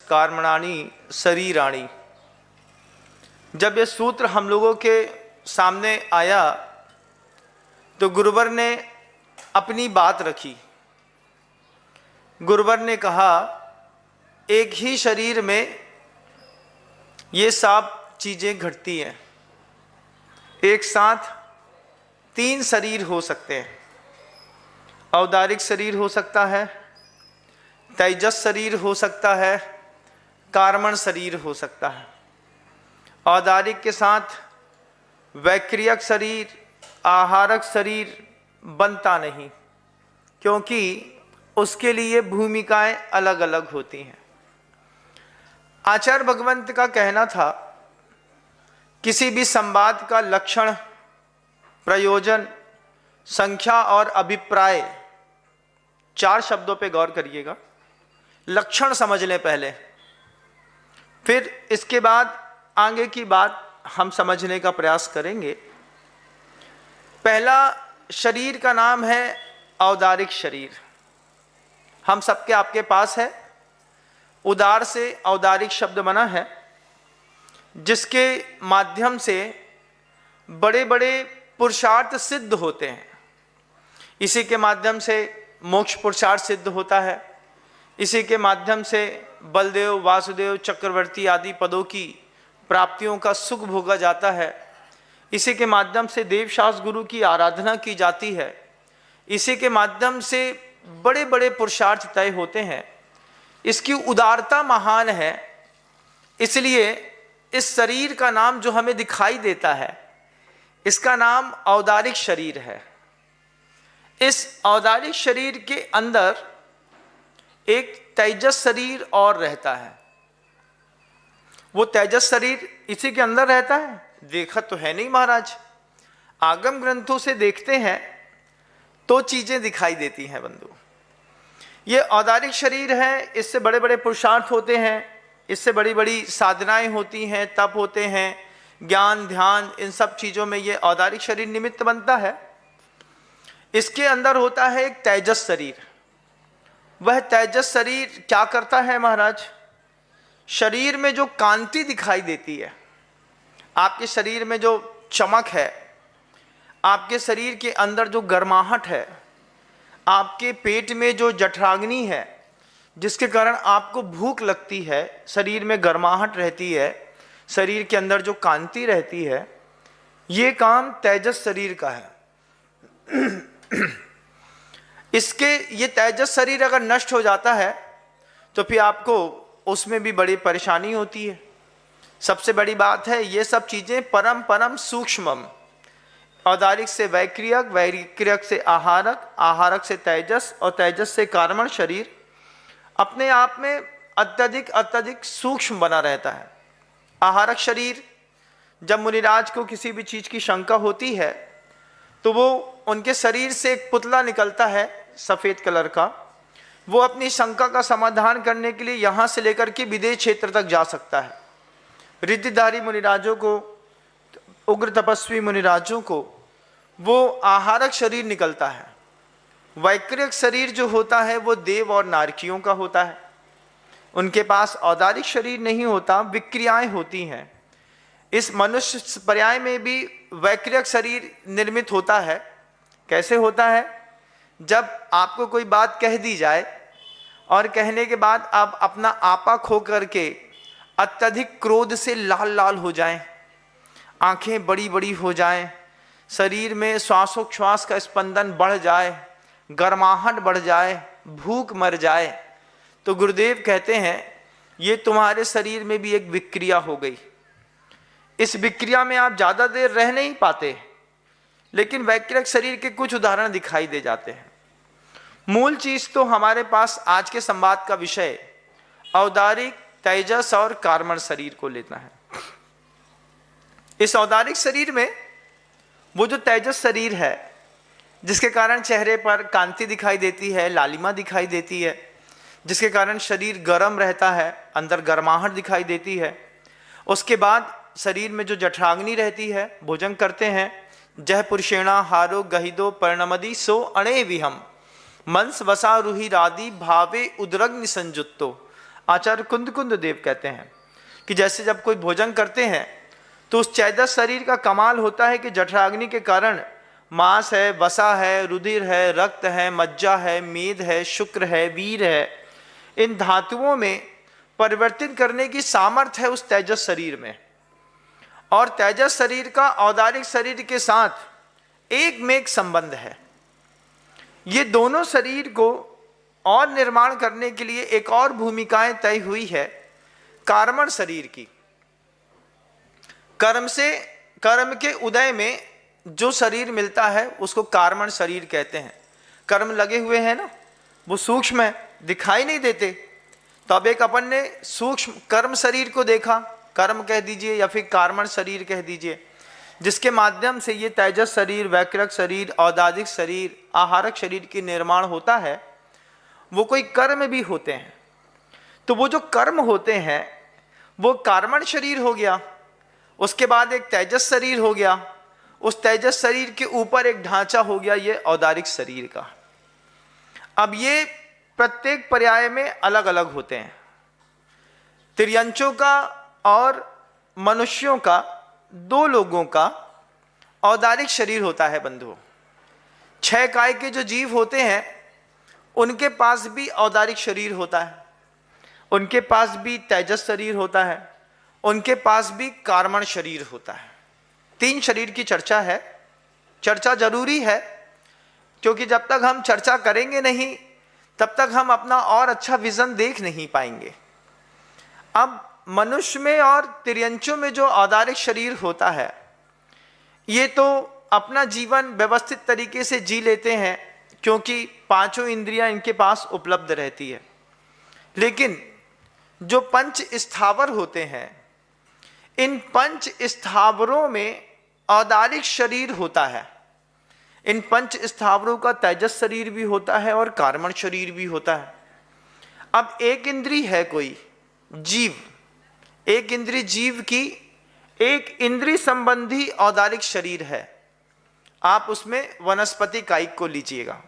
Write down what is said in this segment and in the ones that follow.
कर्मणानि शरीराणि। जब ये सूत्र हम लोगों के सामने आया तो गुरुवर ने अपनी बात रखी। गुरुवर ने कहा एक ही शरीर में ये सब चीज़ें घटती हैं, एक साथ 3 शरीर हो सकते हैं। औदारिक शरीर हो सकता है, तेजस शरीर हो सकता है, कार्मण शरीर हो सकता है। औदारिक के साथ वैक्रियक शरीर, आहारक शरीर बनता नहीं, क्योंकि उसके लिए भूमिकाएं अलग अलग होती हैं। आचार्य भगवंत का कहना था किसी भी संवाद का लक्षण, प्रयोजन, संख्या और अभिप्राय, 4 शब्दों पे गौर करिएगा। लक्षण समझ लें पहले, फिर इसके बाद आगे की बात हम समझने का प्रयास करेंगे। पहला शरीर का नाम है औदारिक शरीर। हम सबके आपके पास है। उदार से औदारिक शब्द बना है, जिसके माध्यम से बड़े बड़े पुरुषार्थ सिद्ध होते हैं। इसी के माध्यम से मोक्ष पुरुषार्थ सिद्ध होता है। इसी के माध्यम से बलदेव, वासुदेव, चक्रवर्ती आदि पदों की प्राप्तियों का सुख भोगा जाता है। इसी के माध्यम से देवशास्त्र गुरु की आराधना की जाती है। इसी के माध्यम से बड़े बड़े पुरुषार्थ तय होते हैं। इसकी उदारता महान है। इसलिए इस शरीर का नाम जो हमें दिखाई देता है, इसका नाम औदारिक शरीर है। इस औदारिक शरीर के अंदर एक तेजस शरीर और रहता है। वो तेजस शरीर इसी के अंदर रहता है। देखा तो है नहीं महाराज, आगम ग्रंथों से देखते हैं तो चीजें दिखाई देती हैं बंधु। ये औदारिक शरीर है, इससे बड़े बड़े पुरुषार्थ होते हैं, इससे बड़ी बड़ी साधनाएं होती हैं, तप होते हैं, ज्ञान, ध्यान, इन सब चीजों में ये औदारिक शरीर निमित्त बनता है। इसके अंदर होता है एक तेजस शरीर। वह तेजस शरीर क्या करता है महाराज? शरीर में जो कांति दिखाई देती है, आपके शरीर में जो चमक है, आपके शरीर के अंदर जो गर्माहट है, आपके पेट में जो जठराग्नि है, जिसके कारण आपको भूख लगती है, शरीर में गर्माहट रहती है, शरीर के अंदर जो कांति रहती है, ये काम तेजस शरीर का है। ये तेजस शरीर अगर नष्ट हो जाता है तो फिर आपको उसमें भी बड़ी परेशानी होती है। सबसे बड़ी बात है, ये सब चीजें परम परम सूक्ष्मम। औदारिक से वैक्रियक, वैक्रियक से आहारक, आहारक से तेजस और तेजस से कार्मण शरीर अपने आप में अत्यधिक अत्यधिक सूक्ष्म बना रहता है। आहारक शरीर, जब मुनिराज को किसी भी चीज की शंका होती है तो वो उनके शरीर से एक पुतला निकलता है सफेद कलर का। वो अपनी शंका का समाधान करने के लिए यहां से लेकर के विदेश क्षेत्र तक जा सकता है। रिद्धिधारी मुनिराजों को, उग्र तपस्वी मुनिराजों को वो आहारक शरीर निकलता है। वैक्रियक शरीर जो होता है वो देव और नारकियों का होता है। उनके पास औदारिक शरीर नहीं होता, विक्रियाएं होती हैं। इस मनुष्य पर्याय में भी वैक्रियक शरीर निर्मित होता है। कैसे होता है? जब आपको कोई बात कह दी जाए और कहने के बाद आप अपना आपा खो करके अत्यधिक क्रोध से लाल लाल हो जाएं, आंखें बड़ी बड़ी हो जाएं, शरीर में श्वासोच्छ्वास का स्पंदन बढ़ जाए, गर्माहट बढ़ जाए, भूख मर जाए, तो गुरुदेव कहते हैं ये तुम्हारे शरीर में भी एक विक्रिया हो गई। इस विक्रिया में आप ज्यादा देर रह नहीं पाते, लेकिन वैक्रियक शरीर के कुछ उदाहरण दिखाई दे जाते हैं। मूल चीज तो हमारे पास आज के संवाद का विषय औदारिक, तेजस और कार्मण शरीर को लेना है। इस औदारिक शरीर में वो जो तेजस शरीर है, जिसके कारण चेहरे पर कांति दिखाई देती है, लालिमा दिखाई देती है, जिसके कारण शरीर गर्म रहता है, अंदर गर्माहट दिखाई देती है। उसके बाद शरीर में जो जठराग्नि रहती है, भोजन करते हैं, जह पुरुषेणा हारो गहिदो पर्णमदि सो अणे विहम मंस वसा रुहि रादि भावे उदरग्नि संजुत्तो आचार्य कुंद देव कहते हैं कि जैसे जब कोई भोजन करते हैं तो उस चैदस शरीर का कमाल होता है कि जठराग्नि के कारण मांस है, वसा है, रुधिर है, रक्त है, मज्जा है, मेद है, शुक्र है, वीर है, इन धातुओं में परिवर्तित करने की सामर्थ्य है उस तेजस शरीर में। और तेजस शरीर का औदारिक शरीर के साथ एक में एक संबंध है। ये दोनों शरीर को और निर्माण करने के लिए एक और भूमिकाएं तय हुई है कार्मण शरीर की। कर्म के उदय में जो शरीर मिलता है उसको कार्मण शरीर कहते हैं। कर्म लगे हुए हैं ना, वो सूक्ष्म है, दिखाई नहीं देते। तो अब एक अपन ने सूक्ष्म कर्म शरीर को देखा, कर्म कह दीजिए या फिर कार्मण शरीर कह दीजिए, जिसके माध्यम से ये तेजस शरीर, वैकृक शरीर, औदादिक शरीर, आहारक शरीर की निर्माण होता है। वो कोई कर्म भी होते हैं। तो वो जो कर्म होते हैं वो कार्मण शरीर हो गया, उसके बाद एक तेजस शरीर हो गया, उस तेजस शरीर के ऊपर एक ढांचा हो गया ये औदारिक शरीर का। अब ये प्रत्येक पर्याय में अलग अलग होते हैं। तिर्यंचों का और मनुष्यों का, दो लोगों का औदारिक शरीर होता है बंधुओं। 6 काय के जो जीव होते हैं उनके पास भी औदारिक शरीर होता है, उनके पास भी तेजस शरीर होता है, उनके पास भी कार्मण शरीर होता है। 3 शरीर की चर्चा है। चर्चा जरूरी है क्योंकि जब तक हम चर्चा करेंगे नहीं तब तक हम अपना और अच्छा विजन देख नहीं पाएंगे। अब मनुष्य में और तिर्यंचों में जो औदारिक शरीर होता है ये तो अपना जीवन व्यवस्थित तरीके से जी लेते हैं क्योंकि 5 इंद्रियां इनके पास उपलब्ध रहती है। लेकिन जो पंच स्थावर होते हैं, इन पंच स्थावरों में औदारिक शरीर होता है। इन पंच स्थावरों का तेजस शरीर भी होता है और कार्मण शरीर भी होता है। अब एक इंद्री है कोई जीव, एक इंद्री जीव की एक इंद्री संबंधी औदारिक शरीर है। आप उसमें वनस्पति कायिक को लीजिएगा।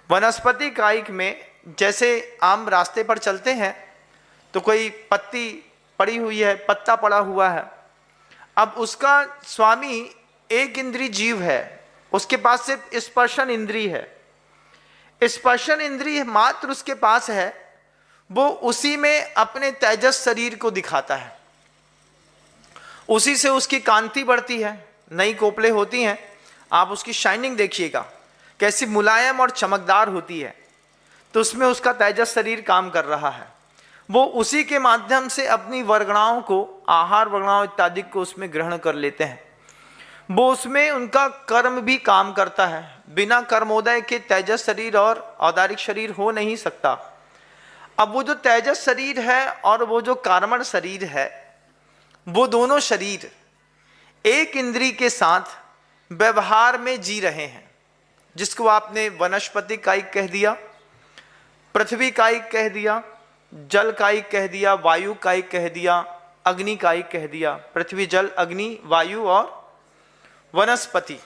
वनस्पति कायिक में जैसे आम रास्ते पर चलते हैं तो कोई पत्ती पड़ी हुई है, पत्ता पड़ा हुआ है। अब उसका स्वामी एक इंद्री जीव है, उसके पास सिर्फ स्पर्शन इंद्री है। स्पर्शन इंद्री मात्र उसके पास है, वो उसी में अपने तेजस शरीर को दिखाता है, उसी से उसकी कांति बढ़ती है, नई कोपले होती हैं। आप उसकी शाइनिंग देखिएगा कैसी मुलायम और चमकदार होती है, तो उसमें उसका तेजस शरीर काम कर रहा है। वो उसी के माध्यम से अपनी वर्गणाओं को, आहार वर्गणाओं इत्यादि को उसमें ग्रहण कर लेते हैं। वो उसमें उनका कर्म भी काम करता है। बिना कर्मोदय के तेजस शरीर और औदारिक शरीर हो नहीं सकता। अब वो जो तेजस शरीर है और वो जो कार्मण शरीर है, वो दोनों शरीर एक इंद्री के साथ व्यवहार में जी रहे हैं, जिसको आपने वनस्पति कायिक कह दिया, पृथ्वी कायिक कह दिया, जल कायिक कह दिया, वायु कायिक कह दिया, अग्नि कायिक कह दिया। पृथ्वी, जल, अग्नि, वायु और वनस्पति,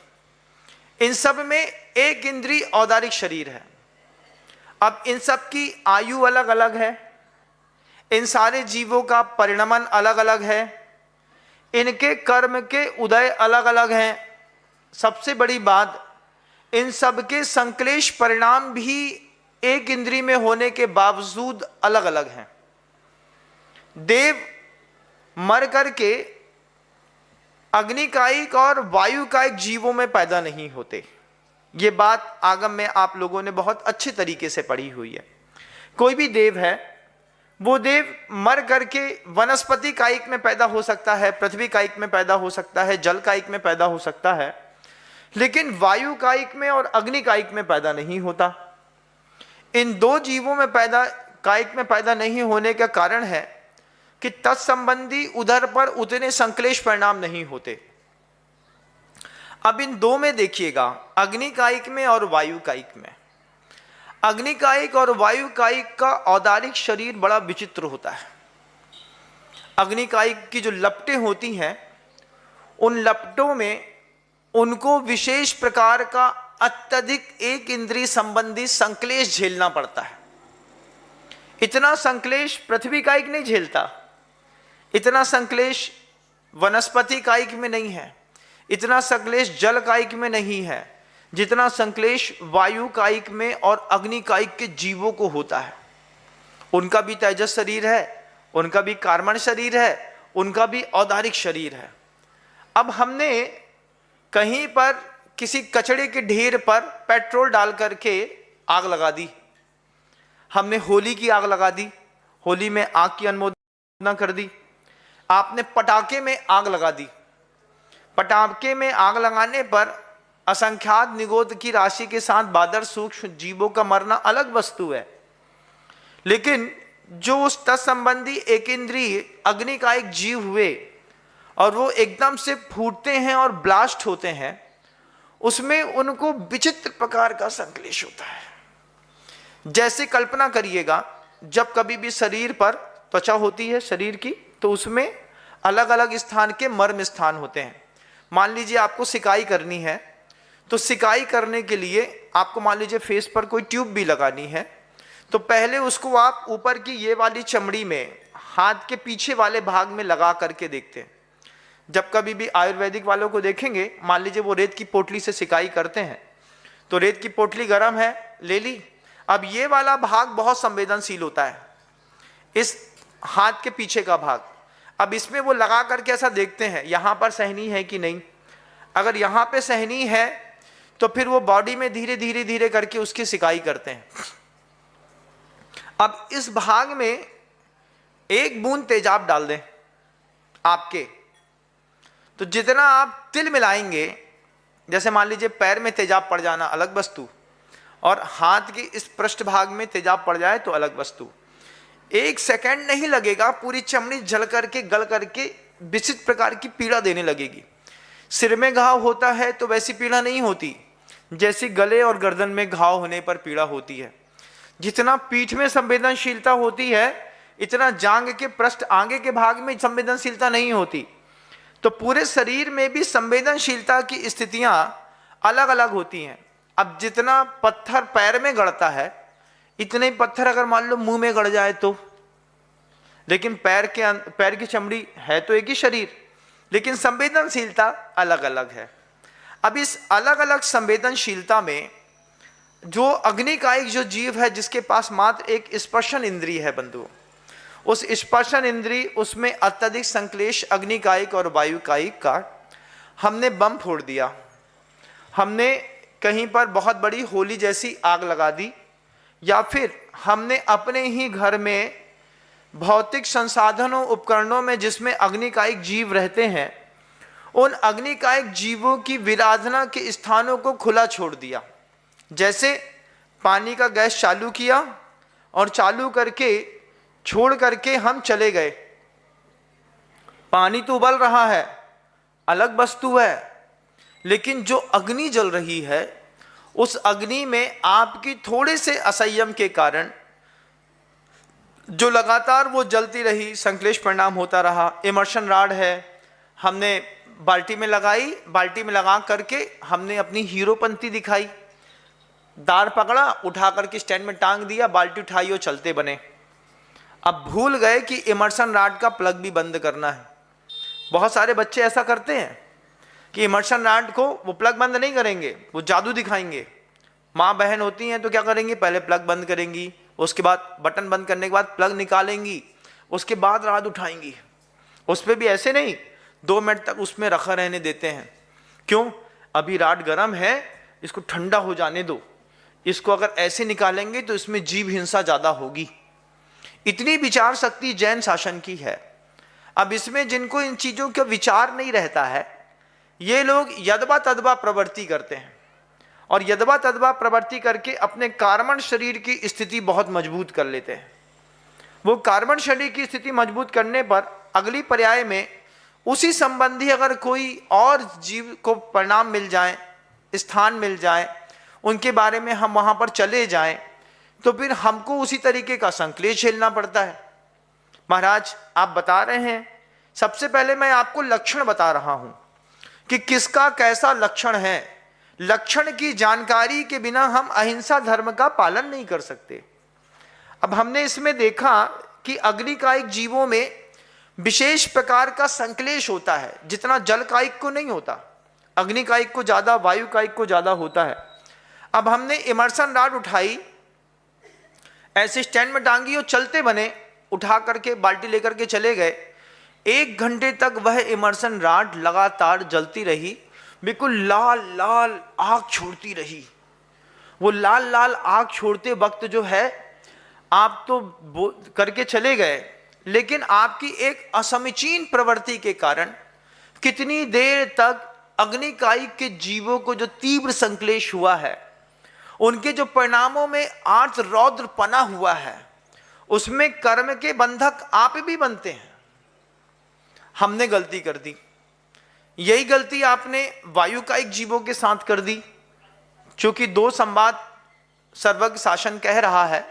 इन सब में एक इंद्री औदारिक शरीर है। अब इन सब की आयु अलग अलग है, इन सारे जीवों का परिणमन अलग अलग है, इनके कर्म के उदय अलग अलग हैं। सबसे बड़ी बात, इन सब के संक्लेश परिणाम भी एक इंद्री में होने के बावजूद अलग अलग हैं। देव मर करके अग्निकायिक और वायुकायिक जीवों में पैदा नहीं होते। ये बात आगम में आप लोगों ने बहुत अच्छे तरीके से पढ़ी हुई है। कोई भी देव है, वो देव मर करके वनस्पति कायिक में पैदा हो सकता है, पृथ्वी कायिक में पैदा हो सकता है, जल कायिक में पैदा हो सकता है, लेकिन वायु कायिक में और अग्नि कायिक में पैदा नहीं होता। इन दो जीवों में कायिक में पैदा नहीं होने का कारण है कि तत्संबंधी उधर पर उतने संक्लेश परिणाम नहीं होते। अब इन दो में देखिएगा, अग्नि कायिक में और वायु कायिक में। अग्नि कायिक और वायु कायिक का औदारिक शरीर बड़ा विचित्र होता है। अग्नि कायिक की जो लपटें होती हैं, उन लपटों में उनको विशेष प्रकार का अत्यधिक एक इंद्रिय संबंधी संक्लेश झेलना पड़ता है। इतना संक्लेश पृथ्वी कायिक नहीं झेलता, इतना संक्लेश वनस्पति कायिक में नहीं है, इतना संक्लेश जल कायिक में नहीं है, जितना संक्लेश वायु कायिक में और अग्नि कायिक के जीवों को होता है। उनका भी तेजस शरीर है, उनका भी कार्बन शरीर है, उनका भी औदारिक शरीर है। अब हमने कहीं पर किसी कचड़े के ढेर पर पेट्रोल डाल करके आग लगा दी, हमने होली की आग लगा दी, होली में आग की अनुमोदना कर दी। आपने पटाखे में आग लगा दी, पटाखे में आग लगाने पर असंख्यात निगोद की राशि के साथ बादर सूक्ष्म जीवों का मरना अलग वस्तु है, लेकिन जो उस तत्संबंधी एक इंद्रिय अग्निकायिक जीव हुए और वो एकदम से फूटते हैं और ब्लास्ट होते हैं, उसमें उनको विचित्र प्रकार का संक्लेश होता है। जैसे कल्पना करिएगा, जब कभी भी शरीर पर त्वचा होती है शरीर की, तो उसमें अलग अलग स्थान के मर्म स्थान होते हैं। मान लीजिए आपको सिकाई करनी है, तो सिकाई करने के लिए आपको मान लीजिए फेस पर कोई ट्यूब भी लगानी है, तो पहले उसको आप ऊपर की ये वाली चमड़ी में हाथ के पीछे वाले भाग में लगा करके देखते हैं। जब कभी भी आयुर्वेदिक वालों को देखेंगे, मान लीजिए वो रेत की पोटली से सिकाई करते हैं, तो रेत की पोटली गर्म है, ले ली। अब ये वाला भाग बहुत संवेदनशील होता है, इस हाथ के पीछे का भाग। अब इसमें वो लगा करके ऐसा देखते हैं यहाँ पर सहनी है कि नहीं। अगर यहाँ पे सहनी है तो फिर वो बॉडी में धीरे धीरे धीरे करके उसकी सिकाई करते हैं। अब इस भाग में एक बूंद तेजाब डाल दें आपके, तो जितना आप तिल मिलाएंगे, जैसे मान लीजिए पैर में तेजाब पड़ जाना अलग वस्तु, और हाथ के इस पृष्ठ भाग में तेजाब पड़ जाए तो अलग वस्तु। एक सेकंड नहीं लगेगा, पूरी चमड़ी जल करके गल करके विचित्र प्रकार की पीड़ा देने लगेगी। सिर में घाव होता है तो वैसी पीड़ा नहीं होती जैसी गले और गर्दन में घाव होने पर पीड़ा होती है। जितना पीठ में संवेदनशीलता होती है, इतना जांग के पृष्ठ आगे के भाग में संवेदनशीलता नहीं होती। तो पूरे शरीर में भी संवेदनशीलता की स्थितियां अलग अलग होती हैं। अब जितना पत्थर पैर में गड़ता है, इतने ही पत्थर अगर मान लो मुंह में गड़ जाए तो, लेकिन पैर की चमड़ी है तो एक ही शरीर, लेकिन संवेदनशीलता अलग अलग है। अब इस अलग अलग संवेदनशीलता में जो अग्निकायिक जो जीव है, जिसके पास मात्र एक स्पर्शन इंद्रिय है बंधु, उस स्पर्शन इंद्रिय, उसमें अत्यधिक संक्लेश अग्निकायिक और वायुकायिक का हमने बम फोड़ दिया। हमने कहीं पर बहुत बड़ी होली जैसी आग लगा दी, या फिर हमने अपने ही घर में भौतिक संसाधनों उपकरणों में जिसमें अग्निकायिक जीव रहते हैं, उन अग्निकायिक जीवों की विराधना के स्थानों को खुला छोड़ दिया। जैसे पानी का गैस चालू किया और चालू करके छोड़ करके हम चले गए, पानी तो उबल रहा है, अलग वस्तु है, लेकिन जो अग्नि जल रही है, उस अग्नि में आपकी थोड़े से असंयम के कारण जो लगातार वो जलती रही, संक्लेश परिणाम होता रहा। इमर्शन रॉड है, हमने बाल्टी में लगाई, बाल्टी में लगा करके हमने अपनी हीरोपंती दिखाई, दार पकड़ा, उठा करके स्टैंड में टांग दिया, बाल्टी उठाई और चलते बने। अब भूल गए कि इमर्शन रॉड का प्लग भी बंद करना है। बहुत सारे बच्चे ऐसा करते हैं कि इमर्शन रॉड को वो प्लग बंद नहीं करेंगे, वो जादू दिखाएंगे। माँ बहन होती हैं तो क्या करेंगी, पहले प्लग बंद करेंगी, उसके बाद बटन बंद करने के बाद प्लग निकालेंगी, उसके बाद रॉड उठाएंगी। उस पर भी ऐसे नहीं 2 मिनट तक उसमें रखा रहने देते हैं। क्यों? अभी रॉड गर्म है, इसको ठंडा हो जाने दो, इसको अगर ऐसे निकालेंगे तो इसमें जीव हिंसा ज्यादा होगी। इतनी विचार शक्ति जैन शासन की है। अब इसमें जिनको इन चीजों का विचार नहीं रहता है, ये लोग यदवा तदवा प्रवृत्ति करते हैं, और यदवा तदवा प्रवृत्ति करके अपने कार्बन शरीर की स्थिति बहुत मजबूत कर लेते हैं। वो कार्बन शरीर की स्थिति मजबूत करने पर अगली पर्याय में उसी संबंधी अगर कोई और जीव को परिणाम मिल जाए, स्थान मिल जाए, उनके बारे में हम वहां पर चले जाएं, तो फिर हमको उसी तरीके का संक्लेश झेलना पड़ता है। महाराज आप बता रहे हैं, सबसे पहले मैं आपको लक्षण बता रहा हूं कि किसका कैसा लक्षण है। लक्षण की जानकारी के बिना हम अहिंसा धर्म का पालन नहीं कर सकते। अब हमने इसमें देखा कि अग्निकायिक जीवों में विशेष प्रकार का संश्लेष होता है, जितना जलकायिक को नहीं होता। अग्निकायिक को ज्यादा, वायुकायिक को ज्यादा होता है। अब हमने इमर्सन रॉड उठाई, ऐसे स्टैंड में टांगी और चलते बने, उठा करके बाल्टी लेकर के चले गए। 1 घंटे तक वह इमर्सन रॉड लगातार जलती रही, बिल्कुल लाल लाल आग छोड़ती रही। वो लाल लाल आग छोड़ते वक्त जो है, आप तो करके चले गए, लेकिन आपकी एक असमीचीन प्रवृत्ति के कारण कितनी देर तक अग्निकायिक के जीवों को जो तीव्र संश्लेष हुआ है, उनके जो परिणामों में आर्त रौद्र पना हुआ है, उसमें कर्म के बंधक आप भी बनते हैं। हमने गलती कर दी। यही गलती आपने वायुकायिक जीवों के साथ कर दी। चूंकि 2 संवाद सर्वज्ञ शासन कह रहा है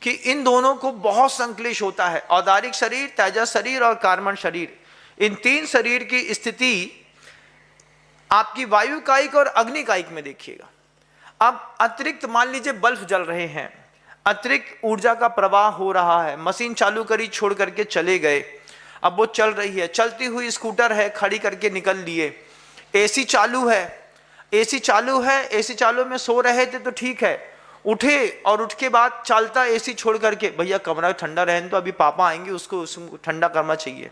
कि इन दोनों को बहुत संश्लेष होता है। औदारिक शरीर, तेजस शरीर और कार्बन शरीर, इन 3 शरीर की स्थिति आपकी वायुकायिक और अग्निकायिक में देखिएगा। अब अतिरिक्त मान लीजिए बल्ब जल रहे हैं, अतिरिक्त ऊर्जा का प्रवाह हो रहा है, मशीन चालू करी, छोड़ करके चले गए, अब वो चल रही है, चलती हुई स्कूटर है, खड़ी करके निकल लिए। एसी चालू है, एसी चालू है, एसी चालू में सो रहे थे तो ठीक है, उठे और उठ के बाद चलता एसी छोड़ करके, भैया कमरा ठंडा रहने तो अभी पापा आएंगे, उसको ठंडा करना चाहिए।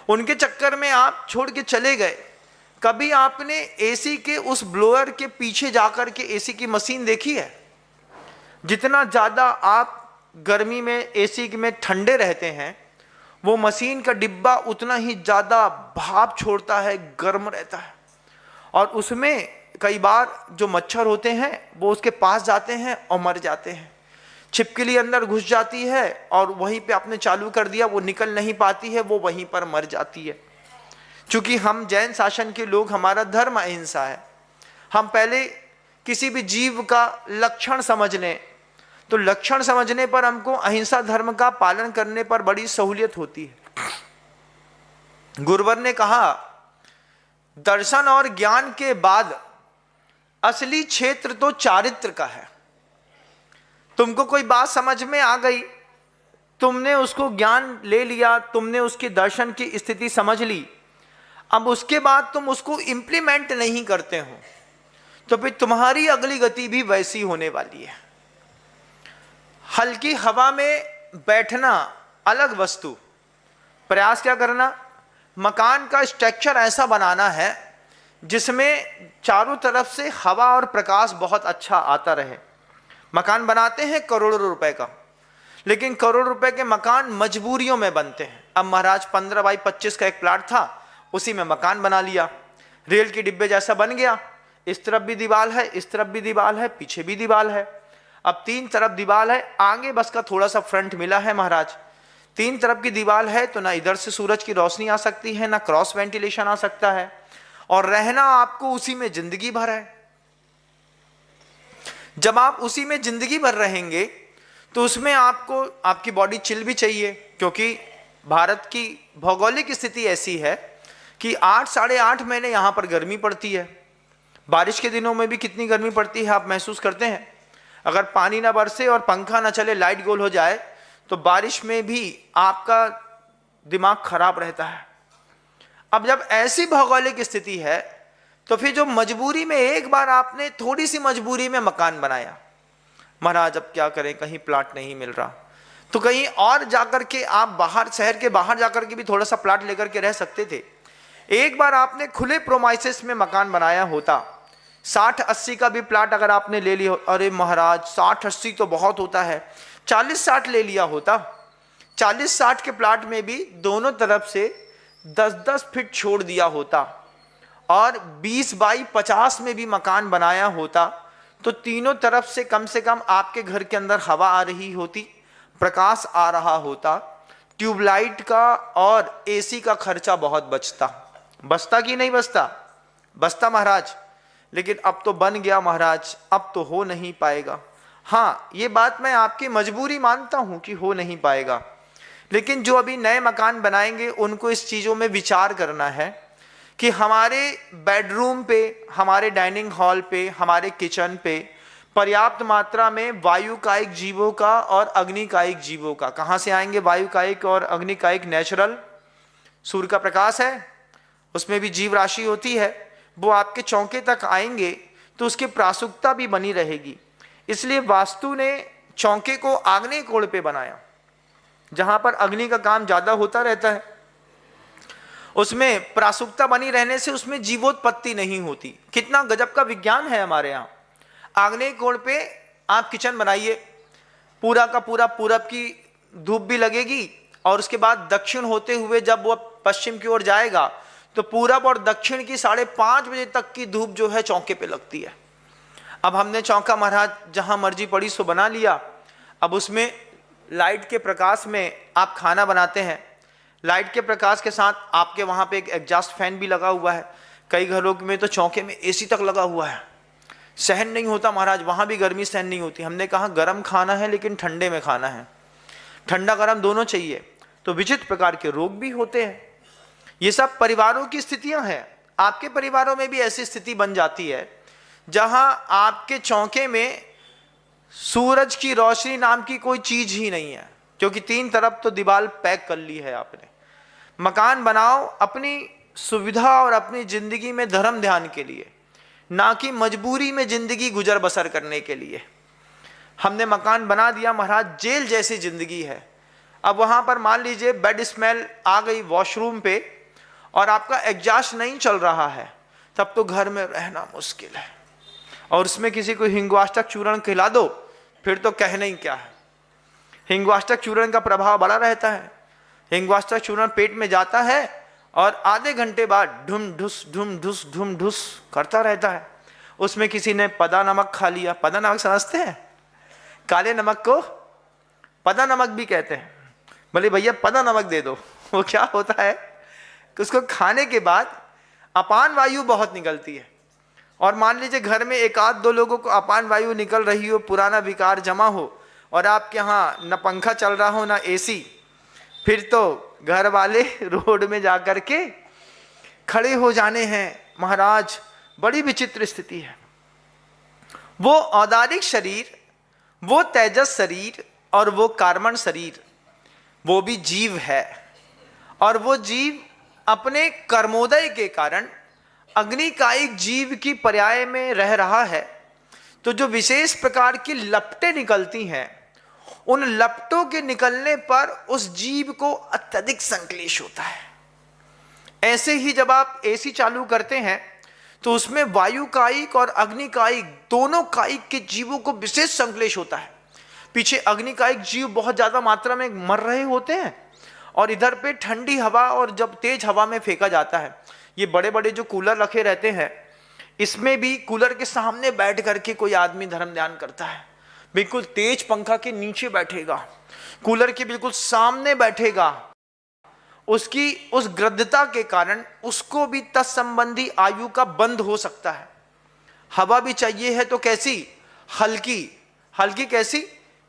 उनके चक्कर में आप छोड़ के चले गए। कभी आपने एसी के उस ब्लोअर के पीछे जाकर के एसी की मशीन देखी है? जितना ज्यादा आप गर्मी में एसी में ठंडे रहते हैं, वो मशीन का डिब्बा उतना ही ज्यादा भाप छोड़ता है, गर्म रहता है। और उसमें कई बार जो मच्छर होते हैं वो उसके पास जाते हैं और मर जाते हैं। छिपकली अंदर घुस जाती है और वहीं पे आपने चालू कर दिया, वो निकल नहीं पाती है, वो वहीं पर मर जाती है। चूंकि हम जैन शासन के लोग, हमारा धर्म अहिंसा है, हम पहले किसी भी जीव का लक्षण समझ लें, तो लक्षण समझने पर हमको अहिंसा धर्म का पालन करने पर बड़ी सहूलियत होती है। गुरुवर ने कहा, दर्शन और ज्ञान के बाद असली क्षेत्र तो चारित्र का है। तुमको कोई बात समझ में आ गई, तुमने उसको ज्ञान ले लिया, तुमने उसकी दर्शन की स्थिति समझ ली, अब उसके बाद तुम उसको इंप्लीमेंट नहीं करते हो, तो फिर तुम्हारी अगली गति भी वैसी होने वाली है। हल्की हवा में बैठना अलग वस्तु, प्रयास क्या करना, मकान का स्ट्रक्चर ऐसा बनाना है जिसमें चारों तरफ से हवा और प्रकाश बहुत अच्छा आता रहे। मकान बनाते हैं करोड़ों रुपए का, लेकिन करोड़ रुपए के मकान मजबूरियों में बनते हैं। अब महाराज 15 बाई 25 का एक प्लाट था, उसी में मकान बना लिया, रेल के डिब्बे जैसा बन गया। इस तरफ भी दीवार है, इस तरफ भी दीवार है, पीछे भी दीवार है। अब 3 तरफ दीवार है, आगे बस का थोड़ा सा फ्रंट मिला है महाराज। 3 तरफ की दीवार है तो ना इधर से सूरज की रोशनी आ सकती है, ना क्रॉस वेंटिलेशन आ सकता है, और रहना आपको उसी में जिंदगी भर है। जब आप उसी में जिंदगी भर रहेंगे तो उसमें आपको आपकी बॉडी चिल भी चाहिए, क्योंकि भारत की भौगोलिक स्थिति ऐसी है कि 8 साढ़े 8 महीने यहां पर गर्मी पड़ती है। बारिश के दिनों में भी कितनी गर्मी पड़ती है आप महसूस करते हैं। अगर पानी ना बरसे और पंखा ना चले, लाइट गोल हो जाए, तो बारिश में भी आपका दिमाग खराब रहता है। अब जब ऐसी भौगोलिक स्थिति है, तो फिर जो मजबूरी में एक बार आपने थोड़ी सी मजबूरी में मकान बनाया, महाराज अब क्या करें, कहीं प्लाट नहीं मिल रहा, तो कहीं और जाकर के आप बाहर, शहर के बाहर जाकर के भी थोड़ा सा प्लाट लेकर के रह सकते थे। एक बार आपने खुले प्रोमाइसेस में मकान बनाया होता, 60-80 का भी प्लाट अगर आपने ले लिया, अरे महाराज 60-80 तो बहुत होता है, 40-60 ले लिया होता, 40-60 के प्लाट में भी दोनों तरफ से 10-10 फीट छोड़ दिया होता, और 20 बाई 50 में भी मकान बनाया होता, तो तीनों तरफ से कम आपके घर के अंदर हवा आ रही होती, प्रकाश आ रहा होता, ट्यूबलाइट का और एसी का खर्चा बहुत बचता कि नहीं बचता महाराज। लेकिन अब तो बन गया महाराज, अब तो हो नहीं पाएगा। हाँ, ये बात मैं आपकी मजबूरी मानता हूं कि हो नहीं पाएगा, लेकिन जो अभी नए मकान बनाएंगे उनको इस चीजों में विचार करना है कि हमारे बेडरूम पे, हमारे डाइनिंग हॉल पे, हमारे किचन पे पर्याप्त मात्रा में वायु कायिक जीवों का और अग्नि कायिक जीवों का। कहाँ से आएंगे वायु कायिक और अग्नि कायिक? नेचुरल सूर्य का प्रकाश है, उसमें भी जीव राशि होती है, वो आपके चौके तक आएंगे तो उसकी प्रासुकता भी बनी रहेगी। इसलिए वास्तु ने चौके को आग्नेय कोण पे बनाया, जहां पर अग्नि का काम ज्यादा होता रहता है, उसमें प्रासुकता बनी रहने से उसमें जीवोत्पत्ति नहीं होती। कितना गजब का विज्ञान है हमारे यहाँ। आग्नेय कोण पे आप किचन बनाइए, पूरा का पूरा पूरब की धूप भी लगेगी, और उसके बाद दक्षिण होते हुए जब वो पश्चिम की ओर जाएगा तो पूरब और दक्षिण की 5:30 बजे तक की धूप जो है चौके पे लगती है। अब हमने चौका महाराज जहां मर्जी पड़ी सो बना लिया। अब उसमें लाइट के प्रकाश में आप खाना बनाते हैं, लाइट के प्रकाश के साथ आपके वहां पे एक एग्जॉस्ट फैन भी लगा हुआ है। कई घरों में तो चौके में एसी तक लगा हुआ है, सहन नहीं होता महाराज, वहां भी गर्मी सहन नहीं होती। हमने कहा गर्म खाना है लेकिन ठंडे में खाना है, ठंडा गर्म दोनों चाहिए, तो विचित्र प्रकार के रोग भी होते हैं। ये सब परिवारों की स्थितियां हैं। आपके परिवारों में भी ऐसी स्थिति बन जाती है जहां आपके चौके में सूरज की रोशनी नाम की कोई चीज ही नहीं है, क्योंकि 3 तरफ तो दीवार पैक कर ली है आपने। मकान बनाओ अपनी सुविधा और अपनी जिंदगी में धर्म ध्यान के लिए, ना कि मजबूरी में जिंदगी गुजर बसर करने के लिए। हमने मकान बना दिया महाराज, जेल जैसी जिंदगी है। अब वहां पर मान लीजिए बेड स्मेल आ गई वॉशरूम पे और आपका एग्जॉस्ट नहीं चल रहा है, तब तो घर में रहना मुश्किल है। और उसमें किसी को हिंगवाष्टक चूर्ण खिला दो, फिर तो कहना ही क्या है। हिंगवाष्टक चूर्ण का प्रभाव बड़ा रहता है। हिंगवाष्टक चूर्ण पेट में जाता है और आधे घंटे बाद ढुम ढुस करता रहता है। उसमें किसी ने पदा नमक खा लिया। पदा नमक समझते हैं? काले नमक को पदा नमक भी कहते हैं। बोले भैया पदा नमक दे दो। वो क्या होता है कि उसको खाने के बाद अपान वायु बहुत निकलती है, और मान लीजिए घर में 1-2 लोगों को अपान वायु निकल रही हो, पुराना विकार जमा हो, और आपके यहाँ न पंखा चल रहा हो न एसी, फिर तो घर वाले रोड में जाकर के खड़े हो जाने हैं महाराज। बड़ी विचित्र स्थिति है। वो औदारिक शरीर, वो तेजस शरीर और वो कार्बन शरीर, वो भी जीव है, और वो जीव अपने कर्मोदय के कारण अग्निकायिक जीव की पर्याय में रह रहा है। तो जो विशेष प्रकार की लपटें निकलती हैं, उन लपटों के निकलने पर उस जीव को अत्यधिक संक्लेश होता है। ऐसे ही जब आप एसी चालू करते हैं तो उसमें वायु कायिक और अग्निकायिक दोनों कायिक के जीवों को विशेष संक्लेश होता है। पीछे अग्निकायिक जीव बहुत ज्यादा मात्रा में मर रहे होते हैं, और इधर पे ठंडी हवा और जब तेज हवा में फेंका जाता है। ये बड़े बड़े जो कूलर रखे रहते हैं, इसमें भी कूलर के सामने बैठ करके कोई आदमी धर्म ध्यान करता है। बिल्कुल तेज पंखा के नीचे बैठेगा, कूलर के बिल्कुल सामने बैठेगा। उसकी उस गृद्धता के कारण उसको भी तत्संबंधी आयु का बंध हो सकता है। हवा भी चाहिए है तो कैसी? हल्की। हल्की कैसी?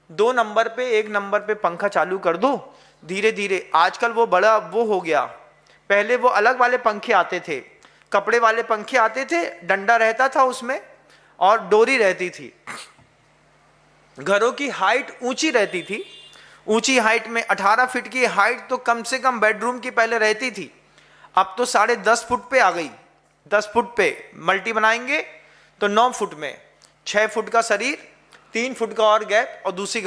2 नंबर पे 1 नंबर पे पंखा चालू कर दो, धीरे धीरे। आजकल वो बड़ा वो हो गया, पहले वो अलग वाले पंखे आते थे, कपड़े वाले पंखे आते थे, डंडा रहता था उसमें और डोरी रहती थी। घरों की हाइट ऊंची रहती थी। ऊंची हाइट में 18 फीट की हाइट तो कम से कम बेडरूम की पहले रहती थी। अब तो 10.5 फुट पे आ गई। 10 फुट पे मल्टी बनाएंगे तो 9 फुट में 6 फुट का शरीर, 3 फुट का और गैप, और दूसरी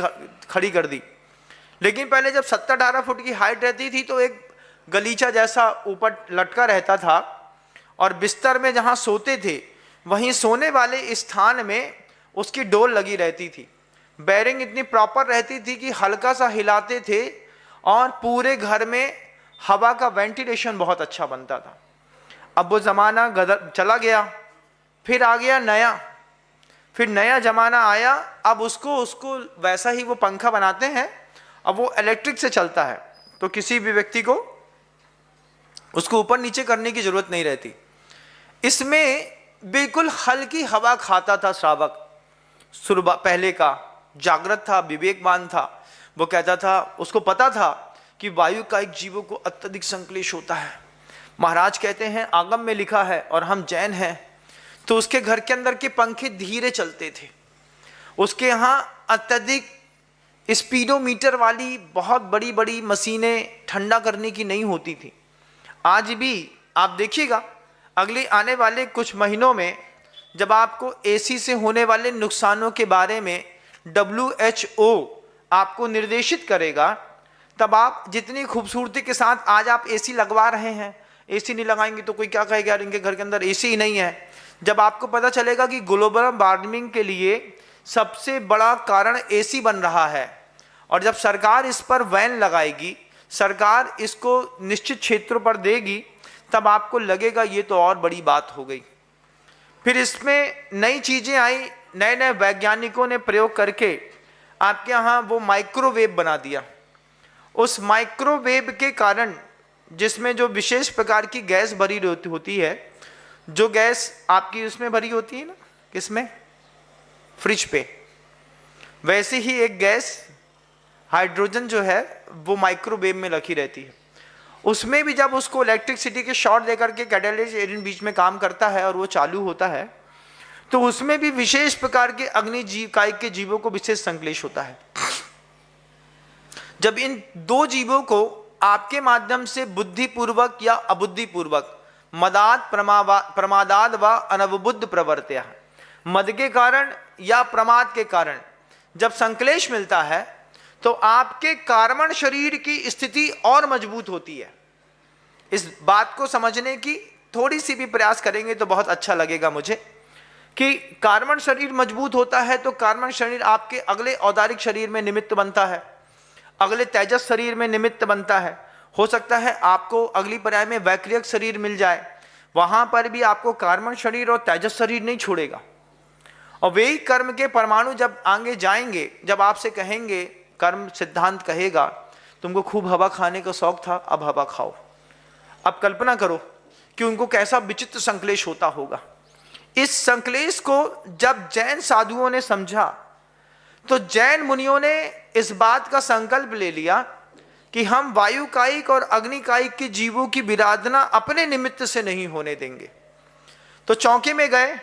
खड़ी कर दी। लेकिन पहले जब 17-18 फुट की हाइट रहती थी तो एक गलीचा जैसा ऊपर लटका रहता था, और बिस्तर में जहां सोते थे वहीं सोने वाले स्थान में उसकी डोल लगी रहती थी। बेरिंग इतनी प्रॉपर रहती थी कि हल्का सा हिलाते थे और पूरे घर में हवा का वेंटिलेशन बहुत अच्छा बनता था। अब वो ज़माना चला गया, फिर आ गया नया, फिर नया ज़माना आया। अब उसको वैसा ही वो पंखा बनाते हैं। अब वो इलेक्ट्रिक से चलता है, तो किसी भी व्यक्ति को उसको ऊपर नीचे करने की जरूरत नहीं रहती। इसमें बिल्कुल हल्की हवा खाता था श्रावक। पहले का जागृत था, विवेकवान था। वो कहता था, उसको पता था कि वायु का एक जीवों को अत्यधिक संक्लेश होता है। महाराज कहते हैं आगम में लिखा है, और हम जैन हैं, तो उसके घर के अंदर के पंखे धीरे चलते थे। उसके यहाँ अत्यधिक स्पीडोमीटर वाली बहुत बड़ी बड़ी मशीनें ठंडा करने की नहीं होती थी। आज भी आप देखिएगा, अगले आने वाले कुछ महीनों में जब आपको एसी से होने वाले नुकसानों के बारे में WHO आपको निर्देशित करेगा, तब आप जितनी खूबसूरती के साथ आज आप एसी लगवा रहे हैं, एसी नहीं लगाएंगे तो कोई क्या कहेगा, यार इनके घर के अंदर एसी ही नहीं है। जब आपको पता चलेगा कि ग्लोबल वार्मिंग के लिए सबसे बड़ा कारण एसी बन रहा है, और जब सरकार इस पर बैन लगाएगी, सरकार इसको निश्चित क्षेत्रों पर देगी, तब आपको लगेगा ये तो और बड़ी बात हो गई। फिर इसमें नई चीजें आई, नए नए वैज्ञानिकों ने प्रयोग करके आपके यहाँ वो माइक्रोवेव बना दिया। उस माइक्रोवेव के कारण, जिसमें जो विशेष प्रकार की गैस भरी होती है, जो गैस आपकी उसमें भरी होती है ना, किसमें, फ्रिज पे, वैसे ही एक गैस हाइड्रोजन जो है वो माइक्रोवेव में रखी रहती है। उसमें भी जब उसको इलेक्ट्रिसिटी के शॉर्ट देकर के कैटालिटिक एजेंट बीच में काम करता है और वो चालू होता है, तो उसमें भी विशेष प्रकार के अग्निकायिक के जीवों को विशेष संश्लेष होता है। जब इन दो जीवों को आपके माध्यम से बुद्धिपूर्वक या अबुद्धिपूर्वक, मदाद प्रमादाद व अनवबुद्ध प्रवर्त्या, मद के कारण या प्रमाद के कारण जब संश्लेष मिलता है, तो आपके कार्बन शरीर की स्थिति और मजबूत होती है। इस बात को समझने की थोड़ी सी भी प्रयास करेंगे तो बहुत अच्छा लगेगा मुझे, कि कार्बन शरीर मजबूत होता है तो कार्बन शरीर आपके अगले औदारिक शरीर में निमित्त बनता है, अगले तेजस शरीर में निमित्त बनता है। हो सकता है आपको अगली पर्याय में वैक्रियक शरीर मिल जाए, वहां पर भी आपको कार्बन शरीर और तेजस शरीर नहीं छोड़ेगा। और वे ही कर्म के परमाणु जब आगे जाएंगे, जब आपसे कहेंगे, कर्म सिद्धांत कहेगा तुमको खूब हवा खाने का शौक था, अब हवा खाओ। अब कल्पना करो कि उनको कैसा विचित्र संश्लेष होता होगा। इस संश्लेष को जब जैन साधुओं ने समझा, तो जैन मुनियों ने इस बात का संकल्प ले लिया कि हम वायुकायिक और अग्निकायिक के जीवों की विराधना अपने निमित्त से नहीं होने देंगे। तो चौके में गए।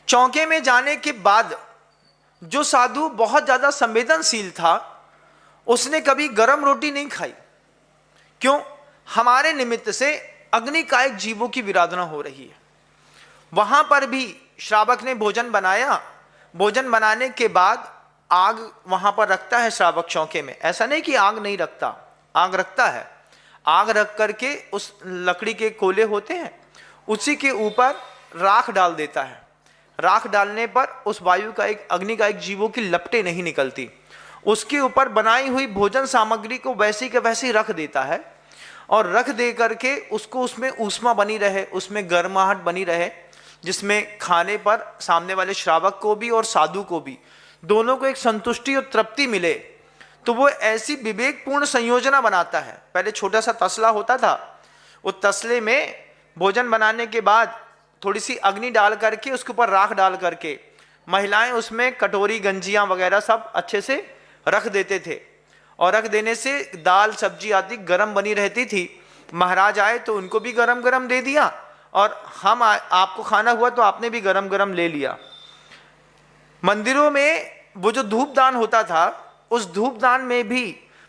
चौके में जाने के बाद जो साधु बहुत ज्यादा संवेदनशील था, उसने कभी गरम रोटी नहीं खाई। क्यों? हमारे निमित्त से अग्निकायिक जीवों की विराधना हो रही है। वहां पर भी श्रावक ने भोजन बनाया। भोजन बनाने के बाद आग वहां पर रखता है श्रावक चौके में। ऐसा नहीं कि आग नहीं रखता, आग रखता है। आग रख करके उस लकड़ी के कोले होते हैं, उसी के ऊपर राख डाल देता है। राख डालने पर उस वायु का एक अग्निकायिक जीवों की लपटें नहीं निकलती। उसके ऊपर बनाई हुई भोजन सामग्री को वैसी के वैसे ही रख देता है, और रख दे करके उसको उसमें ऊष्मा बनी रहे, उसमें गर्माहट बनी रहे, जिसमें खाने पर सामने वाले श्रावक को भी और साधु को भी, दोनों को एक संतुष्टि और तृप्ति मिले। तो वो ऐसी विवेकपूर्ण संयोजना बनाता है। पहले छोटा सा तसला होता था, उस तसले में भोजन बनाने के बाद थोड़ी सी अग्नि डाल करके उसके ऊपर राख डाल करके महिलाएं उसमें कटोरी गंजियां वगैरह सब अच्छे से रख देते थे, और रख देने से दाल सब्जी आदि गरम बनी रहती थी। महाराज आए तो उनको भी गरम गरम दे दिया, और हम आपको खाना हुआ तो आपने भी गरम गरम ले लिया। मंदिरों में वो जो धूपदान होता था, उस धूपदान में भी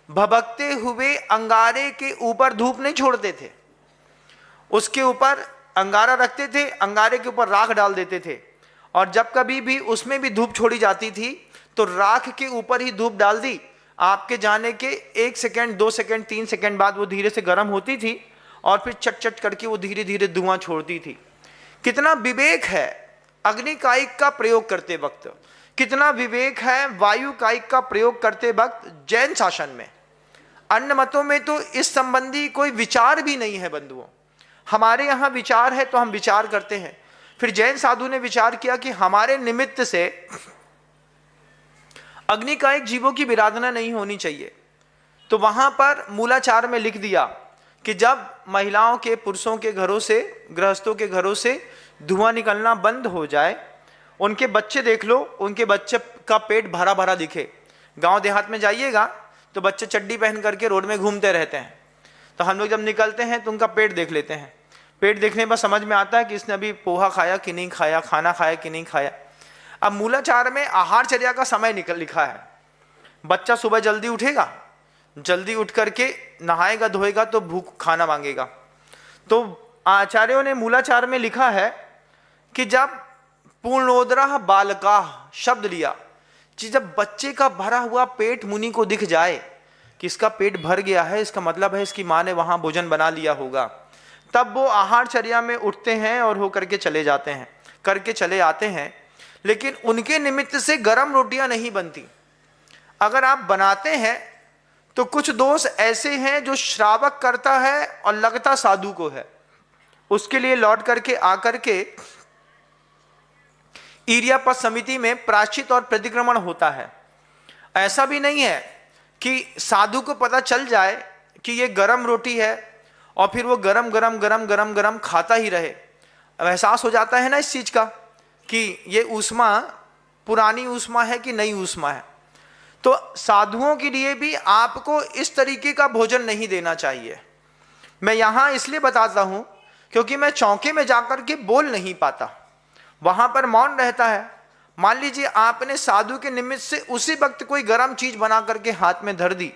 भभकते हुए अंगारे के ऊपर धूप नहीं छोड़ते थे। उसके ऊपर अंगारा रखते थे, अंगारे के ऊपर राख डाल देते थे, और जब कभी भी उसमें भी धूप छोड़ी जाती थी तो राख के ऊपर ही धूप डाल दी। आपके जाने के 1 सेकेंड 2 सेकेंड 3 सेकेंड बाद वो धीरे से गर्म होती थी, और फिर चट चट करके वो धीरे धीरे धुआं छोड़ती थी। कितना विवेक है अग्निकायिक का प्रयोग करते वक्त, कितना विवेक है वायुकायिक का प्रयोग करते वक्त जैन शासन में। अन्य मतों में तो इस संबंधी कोई विचार भी नहीं है बंधुओं। हमारे यहाँ विचार है तो हम विचार करते हैं। फिर जैन साधु ने विचार किया कि हमारे निमित्त से अग्निकायिक जीवों की विराधना नहीं होनी चाहिए। तो वहां पर मूलाचार में लिख दिया कि जब महिलाओं के, पुरुषों के घरों से, गृहस्थों के घरों से धुआं निकलना बंद हो जाए, उनके बच्चे देख लो, उनके बच्चे का पेट भरा भरा दिखे। गांव देहात में जाइएगा तो बच्चे चड्डी पहन करके रोड में घूमते रहते हैं। तो हम लोग जब निकलते हैं तो उनका पेट देख लेते हैं। पेट देखने पर समझ में आता है कि इसने अभी पोहा खाया कि नहीं खाया, खाना खाया कि नहीं खाया। अब मूलाचार में आहारचर्या का समय लिखा है। बच्चा सुबह जल्दी उठेगा, जल्दी उठ करके नहाएगा धोएगा तो भूख खाना मांगेगा। तो आचार्यों ने मूलाचार में लिखा है कि जब पूर्णोदरा बालका शब्द लिया कि जब बच्चे का भरा हुआ पेट मुनि को दिख जाए कि इसका पेट भर गया है, इसका मतलब है इसकी माँ ने वहां भोजन बना लिया होगा, तब वो आहारचर्या में उठते हैं और हो करके चले जाते हैं, करके चले आते हैं। लेकिन उनके निमित्त से गर्म रोटियां नहीं बनती। अगर आप बनाते हैं तो कुछ दोष ऐसे हैं जो श्रावक करता है और लगता साधु को है, उसके लिए लौट करके आकर के ईर्यापद समिति में प्रायश्चित और प्रतिक्रमण होता है। ऐसा भी नहीं है कि साधु को पता चल जाए कि ये गरम रोटी है और फिर वो गरम गरम गरम गरम गरम खाता ही रहे। अब एहसास हो जाता है ना इस चीज का कि ये ऊष्मा पुरानी ऊष्मा है कि नई ऊष्मा है। तो साधुओं के लिए भी आपको इस तरीके का भोजन नहीं देना चाहिए। मैं यहां इसलिए बताता हूं क्योंकि मैं चौके में जाकर के बोल नहीं पाता, वहां पर मौन रहता है। मान लीजिए आपने साधु के निमित्त से उसी वक्त कोई गर्म चीज बना करके हाथ में धर दी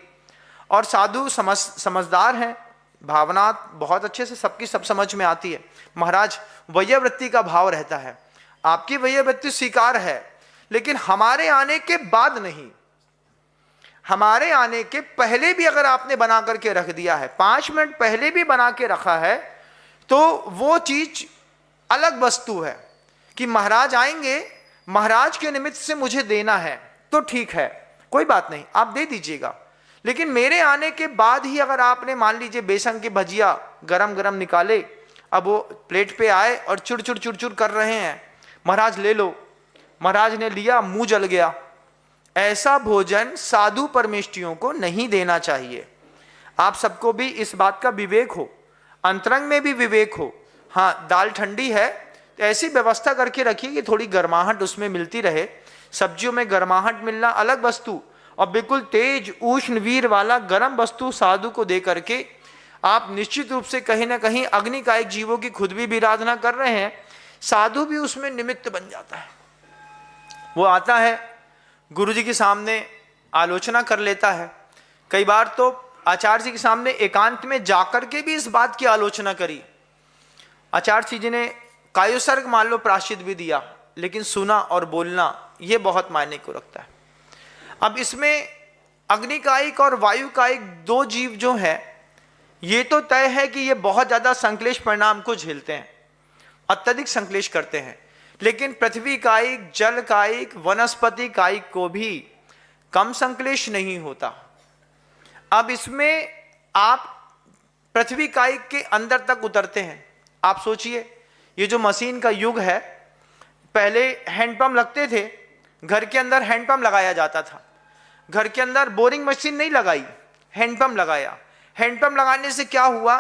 और साधु समझदार हैं, भावना बहुत अच्छे से सबकी सब समझ में आती है। महाराज वैयावृत्ति का भाव रहता है, आपकी वैयावृत्ति स्वीकार है, लेकिन हमारे आने के बाद नहीं, हमारे आने के पहले भी अगर आपने बना करके रख दिया है, 5 मिनट पहले भी बना के रखा है, तो वो चीज अलग वस्तु है कि महाराज आएंगे, महाराज के निमित्त से मुझे देना है तो ठीक है, कोई बात नहीं, आप दे दीजिएगा। लेकिन मेरे आने के बाद ही अगर आपने मान लीजिए बेसन की भजिया गरम गरम निकाले, अब वो प्लेट पे आए और चुड़ चुड़ कर रहे हैं, महाराज ले लो, महाराज ने लिया, मुंह जल गया, ऐसा भोजन साधु परमेष्टियों को नहीं देना चाहिए। आप सबको भी इस बात का विवेक हो, अंतरंग में भी विवेक हो। हाँ, दाल ठंडी है तो ऐसी व्यवस्था करके रखिए कि थोड़ी गर्माहट उसमें मिलती रहे। सब्जियों में गर्माहट मिलना अलग वस्तु, और बिल्कुल तेज उष्ण वीर वाला गर्म वस्तु साधु को दे करके आप निश्चित रूप से कहीं ना कहीं अग्निकायिक जीवों की खुद भी विराधना कर रहे हैं, साधु भी उसमें निमित्त बन जाता है। वो आता है गुरु जी के सामने आलोचना कर लेता है, कई बार तो आचार्य जी के सामने एकांत में जाकर के भी इस बात की आलोचना करी। आचार्य जी ने कायोसर्ग मान लो प्रायश्चित भी दिया, लेकिन सुना और बोलना ये बहुत मायने को रखता है। अब इसमें अग्निकायिक और वायुकायिक 2 जीव जो है, ये तो तय है कि ये बहुत ज्यादा संक्लेश परिणाम को झेलते हैं, अत्यधिक संक्लेश करते हैं, लेकिन पृथ्वी कायिक, जल कायिक, वनस्पति कायिक को भी कम संक्लेश नहीं होता। अब इसमें आप पृथ्वी कायिक के अंदर तक उतरते हैं। आप सोचिए, ये जो मशीन का युग है, पहले हैंडपंप लगते थे, घर के अंदर हैंडपंप लगाया जाता था, घर के अंदर बोरिंग मशीन नहीं लगाई, हैंडपंप लगाया। हैंडपंप लगाने से क्या हुआ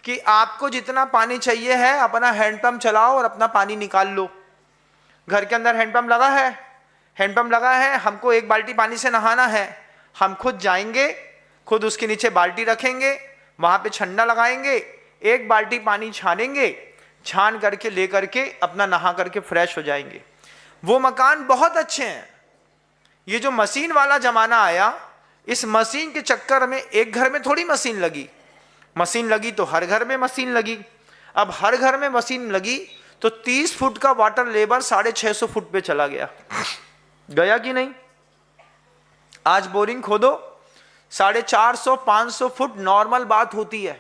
कि आपको जितना पानी चाहिए है अपना हैंडपंप चलाओ और अपना पानी निकाल लो। घर के अंदर हैंडपंप लगा है, हैंडपंप लगा है, हमको 1 बाल्टी पानी से नहाना है, हम खुद जाएंगे, खुद उसके नीचे बाल्टी रखेंगे, वहां पे छन्ना लगाएंगे, 1 बाल्टी पानी छानेंगे, छान करके ले करके अपना नहा करके फ्रेश हो जाएंगे। वो मकान बहुत अच्छे हैं। ये जो मशीन वाला जमाना आया, इस मशीन के चक्कर में एक घर में थोड़ी मशीन लगी, मशीन लगी तो हर घर में मशीन लगी। अब हर घर में मशीन लगी तो 30 फुट का वाटर लेवल 650 फुट पे चला गया, गया कि नहीं? आज बोरिंग खोदो 450-500 फुट नॉर्मल बात होती है,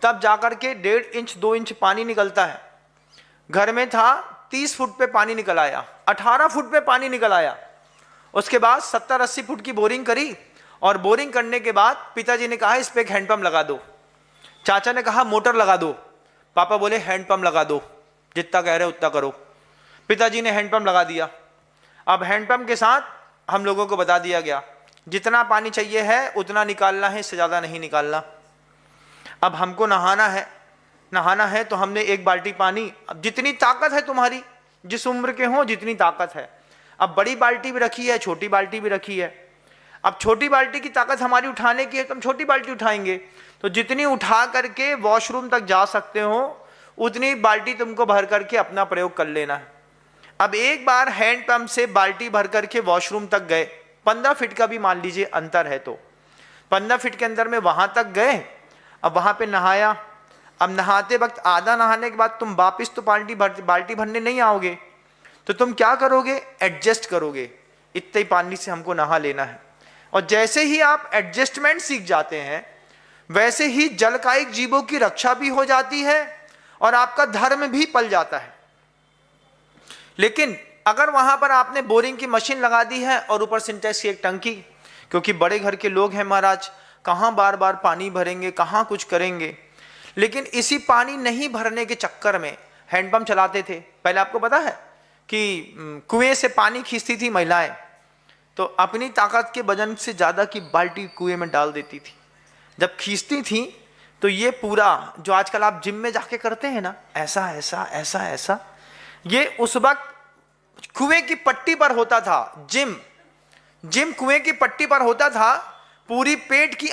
तब जाकर के 1.5 इंच 2 इंच पानी निकलता है। घर में था 30 फुट पे पानी निकल आया, 18 फुट पे पानी निकल आया। उसके बाद 70-80 फुट की बोरिंग करी, और बोरिंग करने के बाद पिताजी ने कहा इस पे एक हैंडपंप लगा दो, चाचा ने कहा मोटर लगा दो, पापा बोले हैंडपंप लगा दो, जितना कह रहे उतना करो। पिताजी ने हैंडपंप लगा दिया। अब हैंडपंप के साथ हम लोगों को बता दिया गया जितना पानी चाहिए है उतना निकालना है, इससे ज़्यादा नहीं निकालना। अब हमको नहाना है तो हमने 1 बाल्टी पानी, अब जितनी ताकत है तुम्हारी, जिस उम्र के हो जितनी ताकत है, अब बड़ी बाल्टी भी रखी है, छोटी बाल्टी भी रखी है। अब छोटी बाल्टी की ताकत हमारी उठाने की है तो हम छोटी बाल्टी उठाएंगे, तो जितनी उठा करके वॉशरूम तक जा सकते हो उतनी बाल्टी तुमको भर करके अपना प्रयोग कर लेना है। अब एक बार हैंडपंप से बाल्टी भर करके वॉशरूम तक गए, 15 फीट का भी मान लीजिए अंतर है, तो 15 फीट के अंदर में वहां तक गए, अब वहां पे नहाया। अब नहाते वक्त आधा नहाने के बाद तुम वापिस तो बाल्टी भरने नहीं आओगे, तो तुम क्या करोगे, एडजस्ट करोगे, इतने ही पानी से हमको नहा लेना है। और जैसे ही आप एडजस्टमेंट सीख जाते हैं, वैसे ही जलकायिक जीवों की रक्षा भी हो जाती है और आपका धर्म भी पल जाता है। लेकिन अगर वहां पर आपने बोरिंग की मशीन लगा दी है और ऊपर सिंटेक्स की एक टंकी, क्योंकि बड़े घर के लोग हैं महाराज, कहां बार बार पानी भरेंगे, कहां कुछ करेंगे, लेकिन इसी पानी नहीं भरने के चक्कर में हैंडपंप चलाते थे। पहले आपको पता है कि कुएं से पानी खींचती थी महिलाएं, तो अपनी ताकत के वजन से ज्यादा की बाल्टी कुएं में डाल देती थी। जब खींचती थी तो ये पूरा जो आजकल आप जिम में जाके करते हैं ना, ऐसा ऐसा ऐसा ऐसा, ये उस वक्त कुएं की पट्टी पर होता था। जिम कुएं की पट्टी पर होता था। पूरी पेट की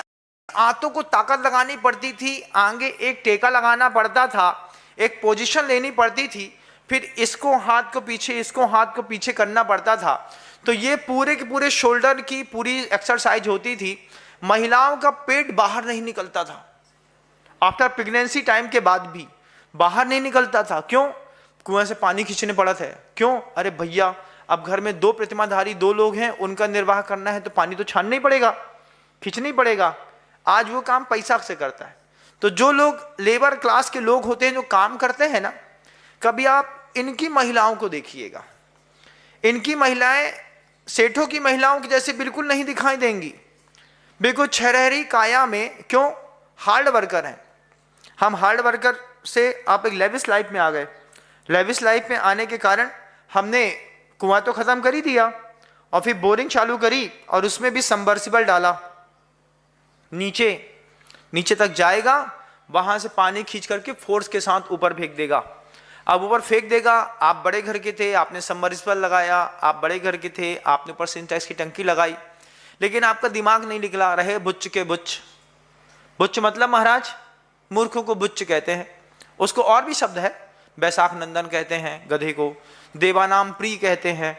आंतों को ताकत लगानी पड़ती थी, आगे एक टेका लगाना पड़ता था, एक पोजीशन लेनी पड़ती थी, फिर इसको हाथ को पीछे, इसको हाथ को पीछे करना पड़ता था। तो ये पूरे के पूरे शोल्डर की पूरी एक्सरसाइज होती थी। महिलाओं का पेट बाहर नहीं निकलता था, आफ्टर प्रेगनेंसी टाइम के बाद भी बाहर नहीं निकलता था। क्यों? कुएं से पानी खींचने पड़ा था। क्यों? अरे भैया, अब घर में 2 प्रतिमाधारी 2 लोग हैं, उनका निर्वाह करना है तो पानी तो छानना ही पड़ेगा, खींचना ही पड़ेगा। आज वो काम पैसा से करता है। तो जो लोग लेबर क्लास के लोग होते हैं, जो काम करते हैं ना, कभी आप इनकी महिलाओं को देखिएगा, इनकी महिलाएं सेठों की महिलाओं की जैसे बिल्कुल नहीं दिखाई देंगी, बिल्कुल छरहरी काया में। क्यों? हार्ड वर्कर हैं। हम हार्ड वर्कर से आप एक लेविस लाइफ में आ गए। लेविस लाइफ में आने के कारण हमने कुआं तो खत्म कर ही दिया और फिर बोरिंग चालू करी और उसमें भी सबमर्सिबल डाला। नीचे तक जाएगा, वहां से पानी खींच करके फोर्स के साथ ऊपर फेंक देगा। अब ऊपर फेंक देगा, आप बड़े घर के थे, आपने सबमर्सिबल लगाया, आप बड़े घर के थे, आपने ऊपर सिंटेक्स की टंकी लगाई, लेकिन आपका दिमाग नहीं निकला, रहे बुच्च के बुच्च। बुच्च मतलब महाराज, मूर्खों को बुच्च कहते हैं। उसको और भी शब्द है, बैसाख नंदन कहते हैं गधे को, देवानाम प्री कहते हैं,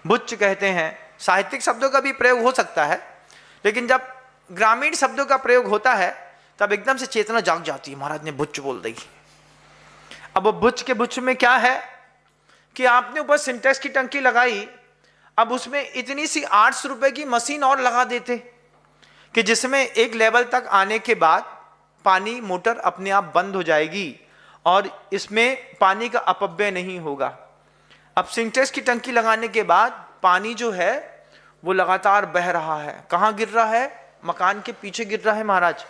बुच्च कहते हैं। साहित्यिक शब्दों का भी प्रयोग हो सकता है, लेकिन जब ग्रामीण शब्दों का प्रयोग होता है तब एकदम से चेतना जाग जाती है, महाराज ने बुच्च बोल दी। अब वो बुच्च के बुच्च में क्या है कि आपने ऊपर सिंटेक्स की टंकी लगाई, अब उसमें इतनी सी 800 रुपए की मशीन और लगा देते कि जिसमें एक लेवल तक आने के बाद पानी मोटर अपने आप बंद हो जाएगी और इसमें पानी का अपव्यय नहीं होगा। अब सिंटेक्स की टंकी लगाने के बाद पानी जो है वो लगातार बह रहा है। कहां गिर रहा है? मकान के पीछे गिर रहा है महाराज,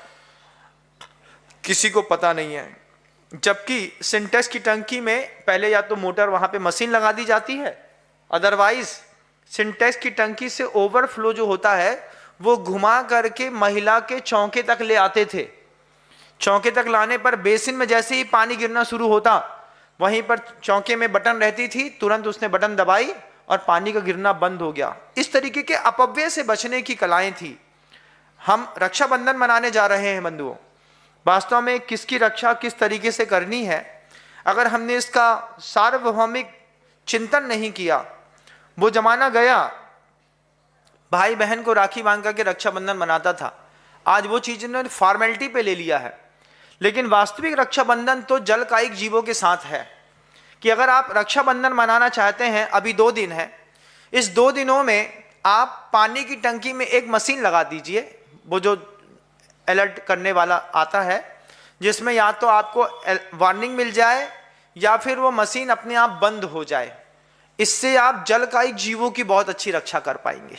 किसी को पता नहीं है। जबकि सिंटेक्स की टंकी में पहले या तो मोटर वहां पे मशीन लगा दी जाती है, अदरवाइज सिंटेक्स की टंकी से ओवरफ्लो जो होता है वो घुमा करके महिला के चौके तक ले आते थे। चौके तक लाने पर बेसिन में जैसे ही पानी गिरना शुरू होता, वहीं पर चौके में बटन रहती थी, तुरंत उसने बटन दबाई और पानी का गिरना बंद हो गया। इस तरीके के अपव्यय से बचने की कलाएं थी। हम रक्षाबंधन मनाने जा रहे हैं बंधुओं, वास्तव में किसकी रक्षा किस तरीके से करनी है, अगर हमने इसका सार्वभौमिक चिंतन नहीं किया। वो जमाना गया, भाई बहन को राखी बांध करके रक्षाबंधन मनाता था, आज वो चीज ने फॉर्मेलिटी पे ले लिया है। लेकिन वास्तविक रक्षाबंधन तो जलकायिक जीवों के साथ है कि अगर आप रक्षाबंधन मनाना चाहते हैं, अभी 2 दिन है, इस 2 दिनों में आप पानी की टंकी में एक मशीन लगा दीजिए, वो जो अलर्ट करने वाला आता है, जिसमें या तो आपको वार्निंग मिल जाए या फिर वो मशीन अपने आप बंद हो जाए। इससे आप जलकायिक जीवों की बहुत अच्छी रक्षा कर पाएंगे।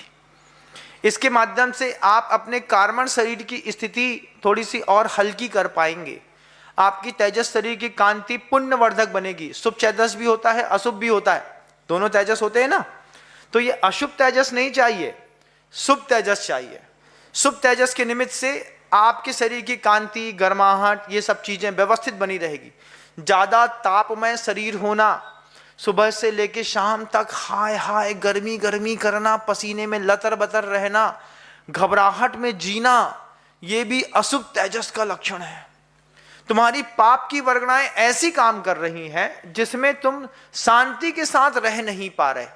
इसके माध्यम से आप अपने कार्बन शरीर की स्थिति थोड़ी सी और हल्की कर पाएंगे। आपकी तेजस शरीर की कांति पुण्यवर्धक बनेगी। शुभ तेजस भी होता है, अशुभ भी होता है, दोनों तेजस होते हैं ना। तो ये अशुभ तेजस नहीं चाहिए, शुभ तेजस चाहिए। शुभ तेजस के निमित्त से आपके शरीर की कांति, गर्माहट, ये सब चीजें व्यवस्थित बनी रहेगी। ज्यादा तापमय शरीर होना, सुबह से लेके शाम तक हाय हाय गर्मी गर्मी करना, पसीने में लतर बतर रहना, घबराहट में जीना, ये भी अशुभ तेजस का लक्षण है। तुम्हारी पाप की वर्गणाएं ऐसी काम कर रही हैं जिसमें तुम शांति के साथ रह नहीं पा रहे,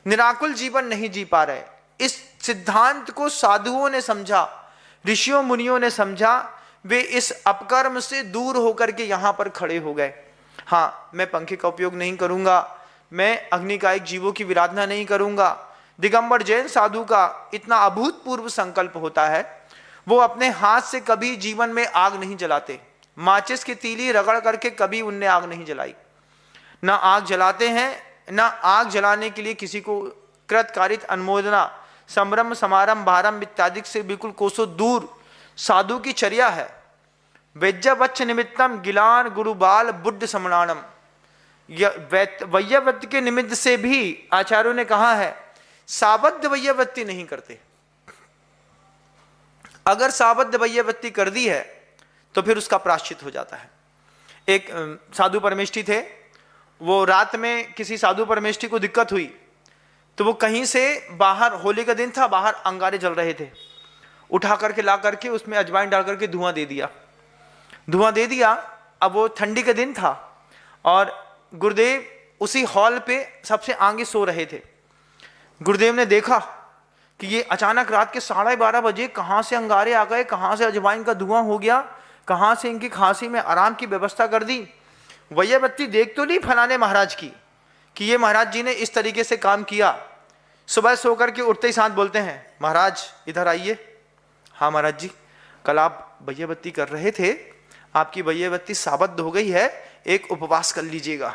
निराकुल जीवन नहीं जी पा रहे। इस सिद्धांत को साधुओं ने समझा, ऋषियों मुनियों ने समझा, वे इस अपकर्म से दूर होकर के यहां पर खड़े हो गए। हाँ, मैं पंखे का उपयोग नहीं करूंगा, मैं अग्निकायिक जीवों की विराधना नहीं करूंगा। दिगंबर जैन साधु का इतना अभूतपूर्व संकल्प होता है, वो अपने हाथ से कभी जीवन में आग नहीं जलाते, माचिस की तीली रगड़ करके कभी उनने आग नहीं जलाई, ना आग जलाते हैं, ना आग जलाने के लिए किसी को कृतकारित अनुमोदना, संभ्रम समारंभ भारम इत्यादि से बिल्कुल कोसों दूर साधु की चर्या है। वैज्यवच्छ निमित्तम गिलान गुरुबाल बुद्ध समणानम, वैयवत्य के निमित्त से भी आचार्यों ने कहा है साबद्ध वैयवत्ती नहीं करते। अगर साबद्ध वैयवत्ती कर दी है तो फिर उसका प्रायश्चित हो जाता है। एक साधु परमेष्ठी थे, वो रात में किसी साधु परमेष्ठी को दिक्कत हुई तो वो कहीं से बाहर, होली का दिन था, बाहर अंगारे जल रहे थे, उठा करके ला करके उसमें अजवाइन डाल करके धुआं दे दिया। अब वो ठंडी का दिन था और गुरुदेव उसी हॉल पे सबसे आगे सो रहे थे। गुरुदेव ने देखा कि ये अचानक रात के 12:30 बजे कहाँ से अंगारे आ गए, कहाँ से अजवाइन का धुआं हो गया, कहाँ से इनकी खांसी में आराम की व्यवस्था कर दी। वैयवत्ती देख तो ली फलाने महाराज की कि ये महाराज जी ने इस तरीके से काम किया। सुबह सो करके उठते ही साथ बोलते हैं, महाराज इधर आइए। हाँ महाराज जी, कल आप वैयवत्ती कर रहे थे, आपकी वैयवत्ती साबद्ध हो गई है, एक उपवास कर लीजिएगा।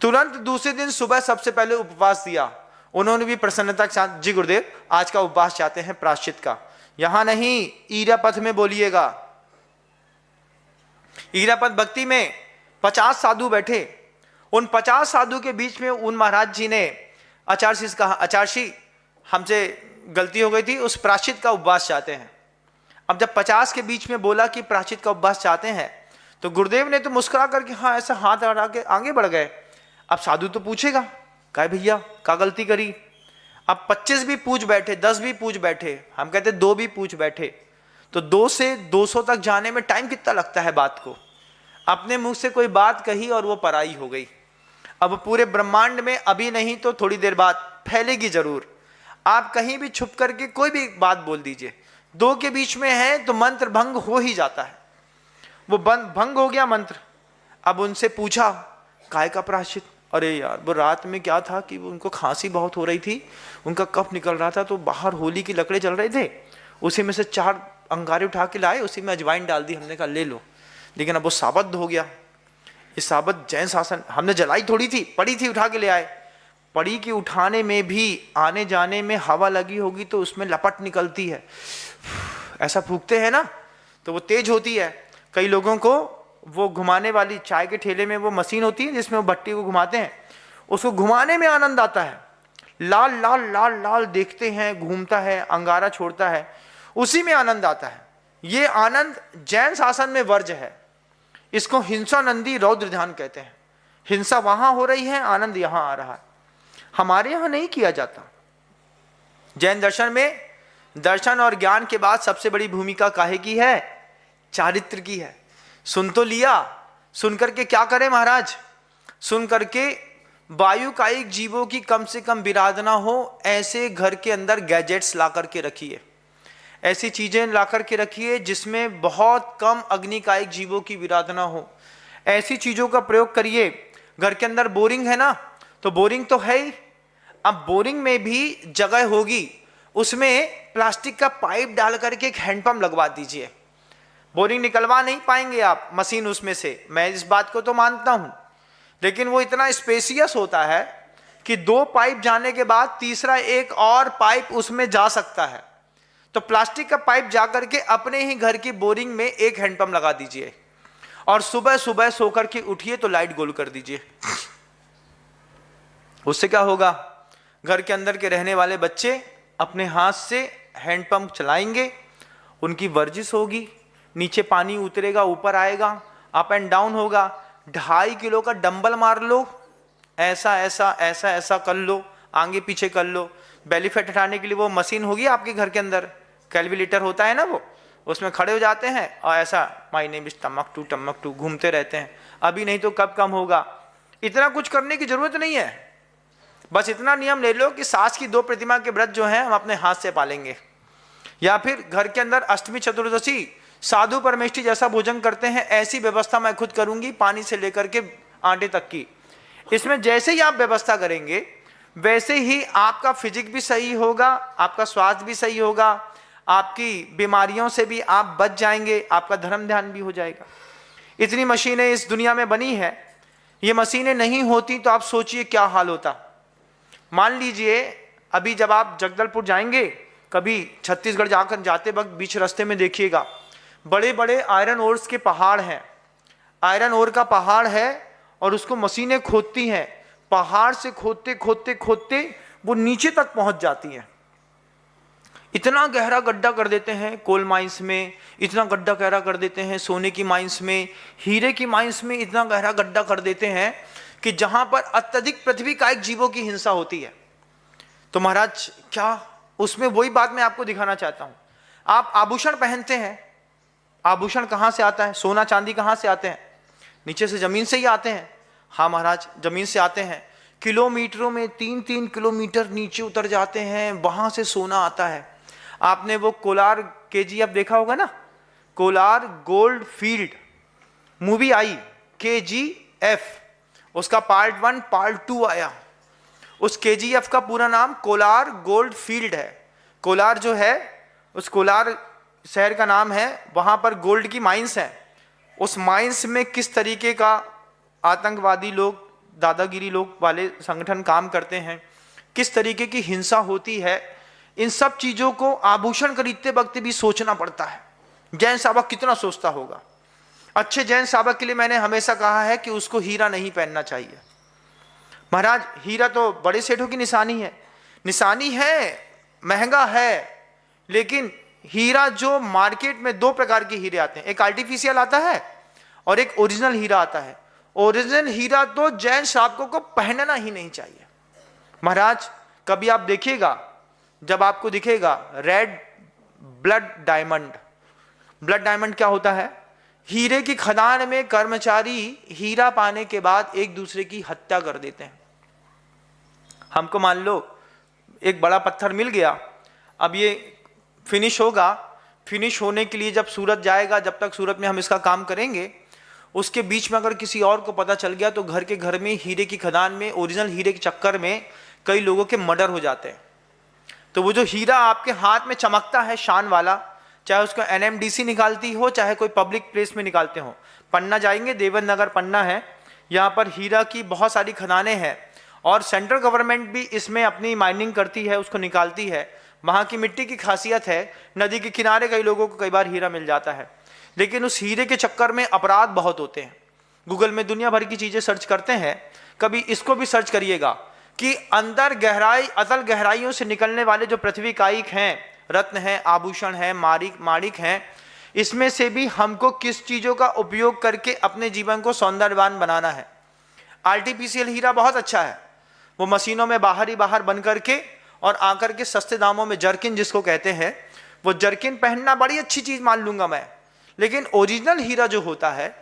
तुरंत दूसरे दिन सुबह सबसे पहले उपवास दिया। उन्होंने भी प्रसन्नता के साथ, जी गुरुदेव आज का उपवास चाहते हैं प्रायश्चित का, यहां नहीं ईरापथ में बोलिएगा। ईरापथ भक्ति में 50 साधु बैठे, उन 50 साधु के बीच में उन महाराज जी ने आचार्य से कहा, आचार्य हमसे गलती हो गई थी, उस प्रायश्चित का उपवास चाहते हैं। अब जब 50 के बीच में बोला कि प्रायश्चित का उपवास चाहते हैं तो गुरुदेव ने तो मुस्कुरा करके हाँ ऐसा हाथ बढ़ा के आगे बढ़ गए। अब साधु तो पूछेगा, काय भैया क्या गलती करी। अब 25 भी पूछ बैठे, 10 भी पूछ बैठे, हम कहते 2 भी पूछ बैठे, तो 2 से 200 तक जाने में टाइम कितना लगता है बात को। अपने मुंह से कोई बात कही और वो पराई हो गई। अब पूरे ब्रह्मांड में अभी नहीं तो थोड़ी देर बाद फैलेगी जरूर। आप कहीं भी छुप करके कोई भी बात बोल दीजिए, 2 के बीच में है तो मंत्र भंग हो ही जाता है। वो भंग हो गया मंत्र। अब उनसे पूछा काय का प्रायश्चित, अरे यार वो रात में क्या था कि उनको खांसी बहुत हो रही थी, उनका कफ निकल रहा था, तो बाहर होली की लकड़े जल रहे थे, उसी में से 4 अंगारे उठा के लाए, उसी में अजवाइन डाल दी, हमने कहा ले लो। लेकिन अब वो साबद्ध हो गया। ये साबद्ध जैन शासन हमने जलाई थोड़ी थी, पड़ी थी उठा के ले आए। पड़ी की उठाने में भी आने जाने में हवा लगी होगी तो उसमें लपट निकलती है, ऐसा फूंकते हैं ना तो वो तेज होती है। कई लोगों को वो घुमाने वाली चाय के ठेले में वो मशीन होती है जिसमें वो भट्टी को घुमाते हैं, उसको घुमाने में आनंद आता है। लाल लाल लाल लाल देखते हैं, घूमता है, अंगारा छोड़ता है, उसी में आनंद आता है। ये आनंद जैन शासन में वर्ज्य है। इसको हिंसा नंदी रौद्र ध्यान कहते हैं। हिंसा वहां हो रही है, आनंद यहां आ रहा है। हमारे यहां नहीं किया जाता। जैन दर्शन में दर्शन और ज्ञान के बाद सबसे बड़ी भूमिका काहे की है? चारित्र की है। सुन तो लिया, सुन करके क्या करें महाराज? सुन करके वायुकायिक जीवों की कम से कम विराधना हो, ऐसे घर के अंदर गैजेट्स ला करके रखिए, ऐसी चीजें ला करके रखिए जिसमें बहुत कम अग्निकायिक जीवों की विराधना हो। ऐसी चीजों का प्रयोग करिए। घर के अंदर बोरिंग है ना, तो बोरिंग तो है ही, अब बोरिंग में भी जगह होगी, उसमें प्लास्टिक का पाइप डाल करके एक हैंडपंप लगवा दीजिए। बोरिंग निकलवा नहीं पाएंगे आप मशीन उसमें से, मैं इस बात को तो मानता हूं, लेकिन वो इतना स्पेसियस होता है कि 2 पाइप जाने के बाद तीसरा एक और पाइप उसमें जा सकता है। तो प्लास्टिक का पाइप जाकर के अपने ही घर की बोरिंग में एक हैंडपंप लगा दीजिए और सुबह सुबह सोकर के उठिए तो लाइट गोल कर दीजिए। उससे क्या होगा? घर के अंदर के रहने वाले बच्चे अपने हाथ से हैंडपंप चलाएंगे, उनकी वर्जिश होगी, नीचे पानी उतरेगा, ऊपर आएगा, अप एंड डाउन होगा। 2.5 किलो का डंबल मार लो, ऐसा ऐसा ऐसा ऐसा कर लो, आगे पीछे कर लो। बेली फैट हटाने के लिए वो मशीन होगी आपके घर के अंदर, कैलकुलेटर होता है ना, वो उसमें खड़े हो जाते हैं और ऐसा my name is Tamak to घूमते रहते हैं, अभी नहीं तो कब कम होगा। इतना कुछ करने की जरूरत नहीं है, बस इतना नियम ले लो कि सास की 2 प्रतिमा के व्रत जो हैं हम अपने हाथ से पालेंगे, या फिर घर के अंदर अष्टमी चतुर्दशी साधु परमेष्ठी जैसा भोजन करते हैं, ऐसी व्यवस्था मैं खुद करूंगी, पानी से लेकर के आटे तक की। इसमें जैसे ही आप व्यवस्था करेंगे वैसे ही आपका फिजिक भी सही होगा, आपका स्वास्थ्य भी सही होगा, आपकी बीमारियों से भी आप बच जाएंगे, आपका धर्म ध्यान भी हो जाएगा। इतनी मशीनें इस दुनिया में बनी है, ये मशीनें नहीं होती तो आप सोचिए क्या हाल होता। मान लीजिए अभी जब आप जगदलपुर जाएंगे, कभी छत्तीसगढ़ जाते वक्त बीच रास्ते में देखिएगा बड़े बड़े आयरन ओर्स के पहाड़ हैं, आयरन ओर का पहाड़ है और उसको मशीनें खोदती हैं, पहाड़ से खोदते खोदते खोदते वो नीचे तक पहुंच जाती हैं। इतना गहरा गड्ढा कर देते हैं कोल माइंस में, इतना गड्ढा गहरा कर देते हैं सोने की माइंस में, हीरे की माइंस में इतना गहरा गड्ढा कर देते हैं कि जहां पर अत्यधिक पृथ्वी कायिक जीवों की हिंसा होती है। तो महाराज क्या उसमें वही बात मैं आपको दिखाना चाहता हूं। आप आभूषण पहनते हैं, आभूषण कहां से आता है, सोना चांदी कहां से आते हैं? नीचे से जमीन से ही आते हैं। हाँ महाराज, जमीन से आते हैं, किलोमीटरों में 3-3 किलोमीटर नीचे उतर जाते हैं, वहां से सोना आता है। आपने वो कोलार KGF देखा होगा ना, कोलार गोल्ड फील्ड मूवी आई KGF, उसका पार्ट 1 पार्ट 2 आया। उस KGF का पूरा नाम कोलार गोल्ड फील्ड है। कोलार जो है उस कोलार शहर का नाम है, वहां पर गोल्ड की माइंस है। उस माइंस में किस तरीके का आतंकवादी लोग, दादागिरी लोग वाले संगठन काम करते हैं, किस तरीके की हिंसा होती है, इन सब चीजों को आभूषण खरीदते वक्त भी सोचना पड़ता है। जैन साहब कितना सोचता होगा। अच्छे जैन साहब के लिए मैंने हमेशा कहा है कि उसको हीरा नहीं पहनना चाहिए। महाराज हीरा तो बड़े सेठों की निशानी है, महंगा है, लेकिन हीरा जो मार्केट में 2 प्रकार के हीरे आते हैं, एक आर्टिफिशियल आता है और एक ओरिजिनल हीरा आता है। ओरिजिनल हीरा तो जैन शावकों को पहनना ही नहीं चाहिए। महाराज कभी आप देखिएगा, जब आपको दिखेगा red blood diamond, blood diamond क्या होता है? हीरे की खदान में कर्मचारी हीरा पाने के बाद एक दूसरे की हत्या कर देते हैं। हमको मान लो एक बड़ा पत्थर मिल गया, अब ये फिनिश होगा, फिनिश होने के लिए जब सूरत जाएगा, जब तक सूरत में हम इसका काम करेंगे, उसके बीच में अगर किसी और को पता चल गया तो घर में हीरे की खदान में ओरिजिनल हीरे के चक्कर में कई लोगों के मर्डर हो जाते हैं। तो वो जो हीरा आपके हाथ में चमकता है शान वाला, चाहे उसको NMDC निकालती हो, चाहे कोई पब्लिक प्लेस में निकालते हो। पन्ना जाएंगे, देवन नगर पन्ना है, यहाँ पर हीरा की बहुत सारी खदानें हैं और सेंट्रल गवर्नमेंट भी इसमें अपनी माइनिंग करती है, उसको निकालती है। वहाँ की मिट्टी की खासियत है, नदी के किनारे कई लोगों को कई बार हीरा मिल जाता है, लेकिन उस हीरे के चक्कर में अपराध बहुत होते हैं। गूगल में दुनिया भर की चीज़ें सर्च करते हैं, कभी इसको भी सर्च करिएगा कि अंदर गहराई, अतल गहराइयों से निकलने वाले जो पृथ्वी कायिक हैं, रत्न हैं, आभूषण हैं, माणिक हैं, इसमें से भी हमको किस चीज़ों का उपयोग करके अपने जीवन को सौंदर्यवान बनाना है। आर्टिफिशियल हीरा बहुत अच्छा है, वो मशीनों में बाहर ही बाहर बन करके और आकर के सस्ते दामों में जर्किन जिसको कहते हैं, वो जर्किन पहनना बड़ी अच्छी चीज़ मान लूँगा मैं, लेकिन ओरिजिनल हीरा जो होता है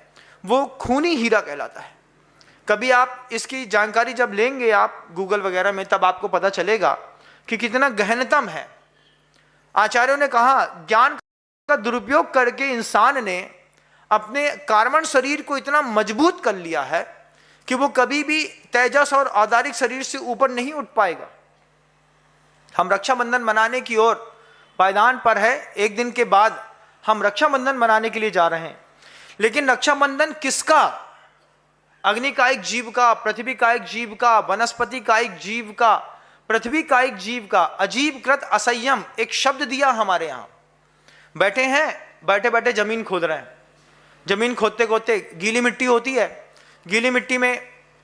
वो खूनी हीरा कहलाता है। कभी आप इसकी जानकारी जब लेंगे आप गूगल वगैरह में, तब आपको पता चलेगा कि कितना गहनतम है। आचार्यों ने कहा ज्ञान का दुरुपयोग करके इंसान ने अपने कार्बन शरीर को इतना मजबूत कर लिया है कि वो कभी भी तेजस और औदारिक शरीर से ऊपर नहीं उठ पाएगा। हम रक्षाबंधन मनाने की ओर पायदान पर है, एक दिन के बाद हम रक्षाबंधन मनाने के लिए जा रहे हैं, लेकिन रक्षाबंधन किसका? अग्नि कायिक जीव का, पृथ्वी कायिक जीव का, वनस्पति कायिक जीव का, पृथ्वी कायिक जीव का। अजीब कृत असंयम एक शब्द दिया हमारे यहां। बैठे हैं, बैठे बैठे जमीन खोद रहे हैं, जमीन खोदते खोदते गीली मिट्टी होती है, गीली मिट्टी में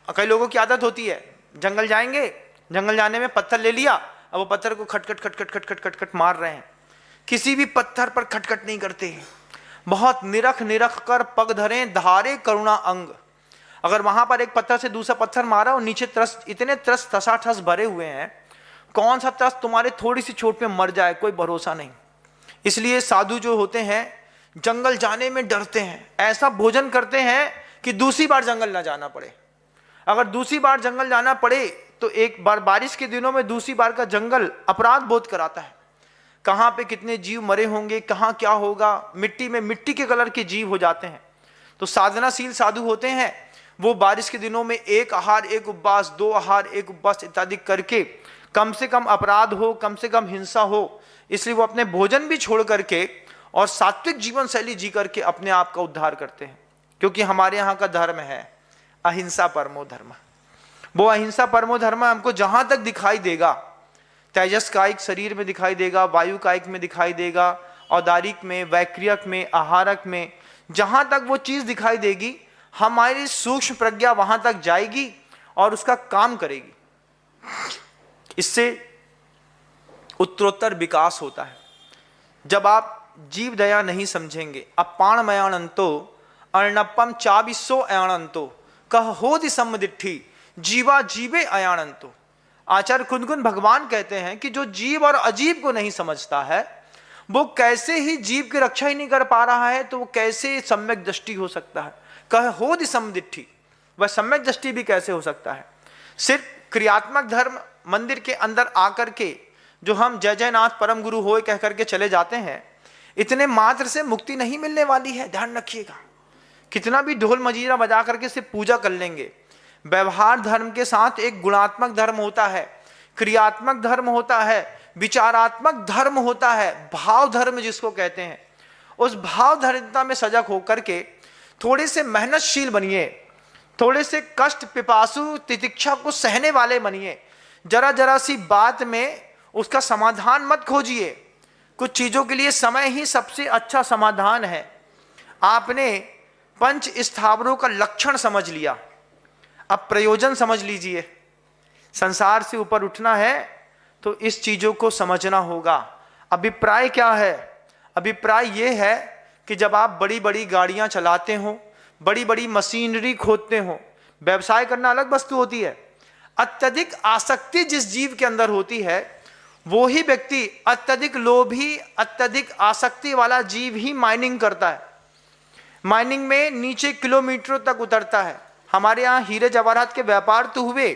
कई लोगों की आदत होती है, जंगल जाएंगे, जंगल जाने में पत्थर ले लिया, अब वो पत्थर को खटखट खटखट खटखट खटखट मार रहे हैं। किसी भी पत्थर पर खटखट नहीं करते, बहुत निरख निरख कर पग धरे धारे करुणा अंग। अगर वहां पर एक पत्थर से दूसरा पत्थर मारा और नीचे त्रस, इतने त्रस ठसाठस भरे हुए हैं, कौन सा त्रस तुम्हारे थोड़ी सी चोट पे मर जाए कोई भरोसा नहीं। इसलिए साधु जो होते हैं, जंगल जाने में डरते हैं, ऐसा भोजन करते हैं कि दूसरी बार जंगल ना जाना पड़े। अगर दूसरी बार जंगल जाना पड़े तो एक बार बारिश के दिनों में दूसरी बार का जंगल अपराध बोध कराता है। कहाँ पे कितने जीव मरे होंगे, कहाँ क्या होगा, मिट्टी में मिट्टी के कलर के जीव हो जाते हैं। तो साधनाशील साधु होते हैं, वो बारिश के दिनों में एक आहार एक उपवास, 2 आहार 1 उपवास इत्यादि करके कम से कम अपराध हो, कम से कम हिंसा हो, इसलिए वो अपने भोजन भी छोड़ करके और सात्विक जीवन शैली जी करके अपने आप का उद्धार करते हैं। क्योंकि हमारे यहाँ का धर्म है अहिंसा परमो धर्म। वो अहिंसा परमो धर्म हमको जहां तक दिखाई देगा, तेजस कायिक शरीर में दिखाई देगा, वायु कायिक में दिखाई देगा, औदारिक में, वैक्रियक में, आहारक में, जहां तक वो चीज दिखाई देगी हमारी सूक्ष्म प्रज्ञा वहां तक जाएगी और उसका काम करेगी। इससे उत्तरोत्तर विकास होता है। जब आप जीव दया नहीं समझेंगे, अपाण मयानंतो अर्णपम चाबिसो अयानंतो कह हो दिसम दिट्ठी जीवा जीवे अयानंतो। आचार्य कुंदकुन भगवान कहते हैं कि जो जीव और अजीव को नहीं समझता है वो कैसे ही जीव की रक्षा ही नहीं कर पा रहा है, तो वो कैसे सम्यक दृष्टि हो सकता है। कह हो दिसम दिट्ठी, वह सम्यक दृष्टि भी कैसे हो सकता है। सिर्फ क्रियात्मक धर्म मंदिर के अंदर आकर के जो हम जय जयनाथ परम गुरु होए कह करके चले जाते हैं, इतने मात्र से मुक्ति नहीं मिलने वाली है, ध्यान रखिएगा। कितना भी ढोल मजीरा बजा करके सिर्फ पूजा कर लेंगे, व्यवहार धर्म के साथ एक गुणात्मक धर्म होता है, क्रियात्मक धर्म होता है, विचारात्मक धर्म होता है, भाव धर्म जिसको कहते हैं। उस भाव धर्मता में सजग होकर के थोड़े से मेहनतशील बनिए, थोड़े से कष्ट पिपासु तितिक्षा को सहने वाले बनिए। जरा जरा सी बात में उसका समाधान मत खोजिए। कुछ चीजों के लिए समय ही सबसे अच्छा समाधान है। आपने पंच स्थावरों का लक्षण समझ लिया, अब प्रयोजन समझ लीजिए। संसार से ऊपर उठना है तो इस चीजों को समझना होगा। अभिप्राय क्या है? अभिप्राय यह है कि जब आप बड़ी बड़ी गाड़ियां चलाते हो, बड़ी बड़ी मशीनरी खोदते हो, व्यवसाय करना अलग वस्तु होती है। अत्यधिक आसक्ति जिस जीव के अंदर होती है वो ही व्यक्ति, अत्यधिक लोभी अत्यधिक आसक्ति वाला जीव ही माइनिंग करता है। माइनिंग में नीचे किलोमीटरों तक उतरता है। हमारे यहाँ हीरे जवाहरात के व्यापार तो हुए,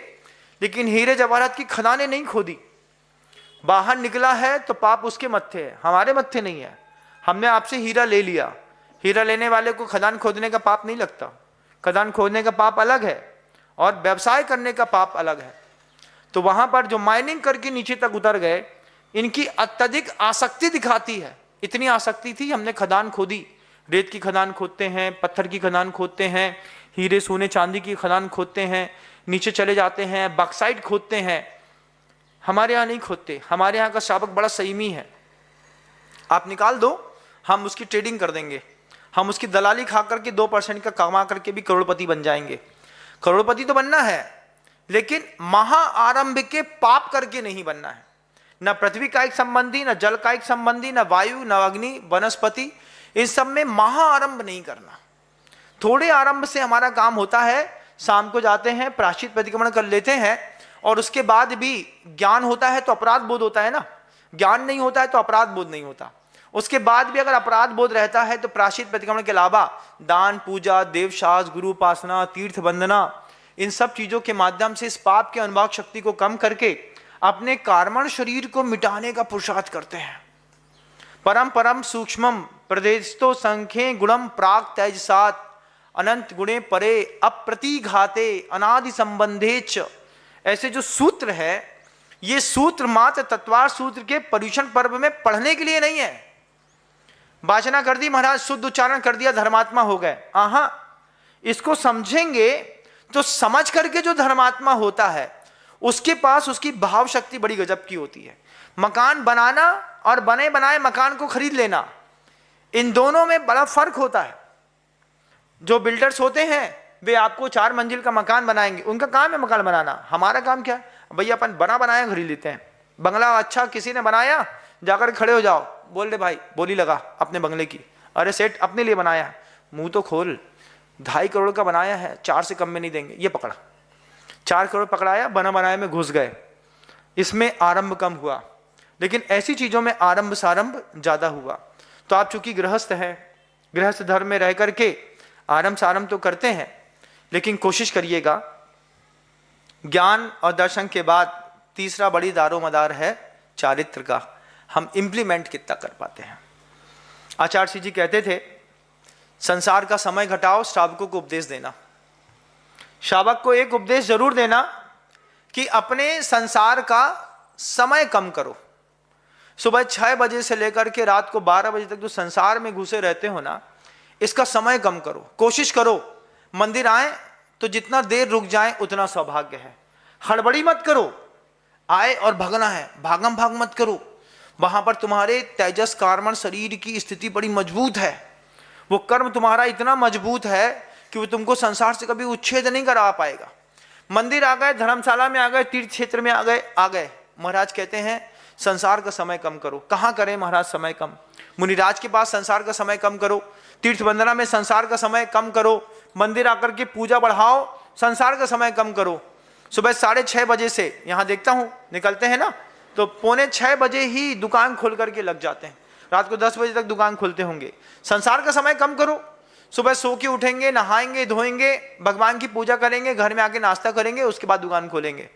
लेकिन हीरे जवाहरात की खदानें नहीं खोदी। बाहर निकला है तो पाप उसके मत्थे है, हमारे मत्थे नहीं है। हमने आपसे हीरा ले लिया, हीरा लेने वाले को खदान खोदने का पाप नहीं लगता। खदान खोदने का पाप अलग है और व्यवसाय करने का पाप अलग है। तो वहां पर जो माइनिंग करके नीचे तक उतर गए, इनकी अत्यधिक आसक्ति दिखाती है। इतनी आसक्ति थी, हमने खदान खोदी, रेत की खदान खोदते हैं, पत्थर की खदान खोदते हैं, हीरे सोने चांदी की खदान खोदते हैं, नीचे चले जाते हैं, बॉक्साइट खोदते हैं। हमारे यहाँ नहीं खोदते, हमारे यहाँ का शावक बड़ा संयमी है। आप निकाल दो, हम उसकी ट्रेडिंग कर देंगे, हम उसकी दलाली खा करके 2% का कमा करके भी करोड़पति बन जाएंगे। करोड़पति तो बनना है, लेकिन महाआरंभ के पाप करके नहीं बनना है। न पृथ्वी कायिक संबंधी, न जल कायिक संबंधी, न वायु, न अग्नि, वनस्पति, इस सब में महाआरंभ नहीं करना। थोड़े आरंभ से हमारा काम होता है। शाम को जाते हैं, प्रायश्चित प्रतिक्रमण कर लेते हैं और उसके बाद भी ज्ञान होता है तो अपराध बोध होता है ना, ज्ञान नहीं होता है तो अपराध बोध नहीं होता। उसके बाद भी अगर अपराध बोध रहता है तो प्रायश्चित प्रतिक्रमण के अलावा दान, पूजा, देवशास्त्र, गुरु उपासना, तीर्थ वंदना, इन सब चीजों के माध्यम से इस पाप के अनुभाग शक्ति को कम करके अपने कार्मण शरीर को मिटाने का पुरुषार्थ करते हैं। परम परम सूक्ष्मम प्रदेशतो संख्ये गुणम प्राग तेजसात अनंत गुणे परे अप्रतिघाते अनादि संबंधेच। ऐसे जो सूत्र है, ये सूत्र मात्र तत्वार सूत्र के पर्युषण पर्व में पढ़ने के लिए नहीं है। वाचना कर दी महाराज, शुद्ध उच्चारण कर दिया, धर्मात्मा हो गए। आहा, इसको समझेंगे तो समझ करके जो धर्मात्मा होता है उसके पास उसकी भाव शक्ति बड़ी गजब की होती है। मकान बनाना और बने बनाए मकान को खरीद लेना, इन दोनों में बड़ा फर्क होता है। जो बिल्डर्स होते हैं वे आपको 4 मंजिल का मकान बनाएंगे, उनका काम है मकान बनाना। हमारा काम क्या है भैया, अपन बना बनाया खरीद लेते हैं। बंगला अच्छा किसी ने बनाया, जाकर खड़े हो जाओ, बोल दे भाई बोली लगा अपने बंगले की। अरे सेठ अपने लिए बनाया, मुंह तो खोल, 2.5 करोड़ का बनाया है, 4 से कम में नहीं देंगे, ये पकड़ा। 4 करोड़ पकड़ाया, बना बनाए में घुस गए। इसमें आरंभ कम हुआ, लेकिन ऐसी चीजों में आरंभ सारंभ ज्यादा हुआ। तो आप चूंकि गृहस्थ हैं, गृहस्थ धर्म में रह करके आरंभ सारंभ तो करते हैं, लेकिन कोशिश करिएगा ज्ञान और दर्शन के बाद तीसरा बड़ी दारोमदार है चारित्र का, हम इंप्लीमेंट कितना कर पाते हैं। आचार्य जी कहते थे संसार का समय घटाओ, श्रावकों को उपदेश देना। श्रावक को एक उपदेश जरूर देना कि अपने संसार का समय कम करो। सुबह 6 बजे से लेकर के रात को 12 बजे तक जो संसार में घुसे रहते हो ना, इसका समय कम करो। कोशिश करो मंदिर आए तो जितना देर रुक जाए उतना सौभाग्य है। हड़बड़ी मत करो, आए और भगना है, भागम भाग मत करो। वहां पर तुम्हारे तेजस कार्मण शरीर की स्थिति बड़ी मजबूत है, वो कर्म तुम्हारा इतना मजबूत है कि वो तुमको संसार से कभी उच्छेद नहीं करा पाएगा। मंदिर आ गए, धर्मशाला में आ गए, तीर्थ क्षेत्र में आ गए, महाराज कहते हैं संसार का समय कम करो। कहाँ करें महाराज समय कम? मुनिराज के पास संसार का समय कम करो, तीर्थ वंदना में संसार का समय कम करो, मंदिर आकर के पूजा बढ़ाओ, संसार का समय कम करो। सुबह 6:30 बजे से यहाँ देखता हूँ निकलते हैं ना, तो 5:45 बजे ही दुकान खोल करके लग जाते हैं, रात को 10 बजे तक दुकान खोलते होंगे। संसार का समय कम करो। सुबह सो के उठेंगे, नहाएंगे, धोएंगे, भगवान की पूजा करेंगे, घर में आके नाश्ता करेंगे, उसके बाद दुकान खोलेंगे।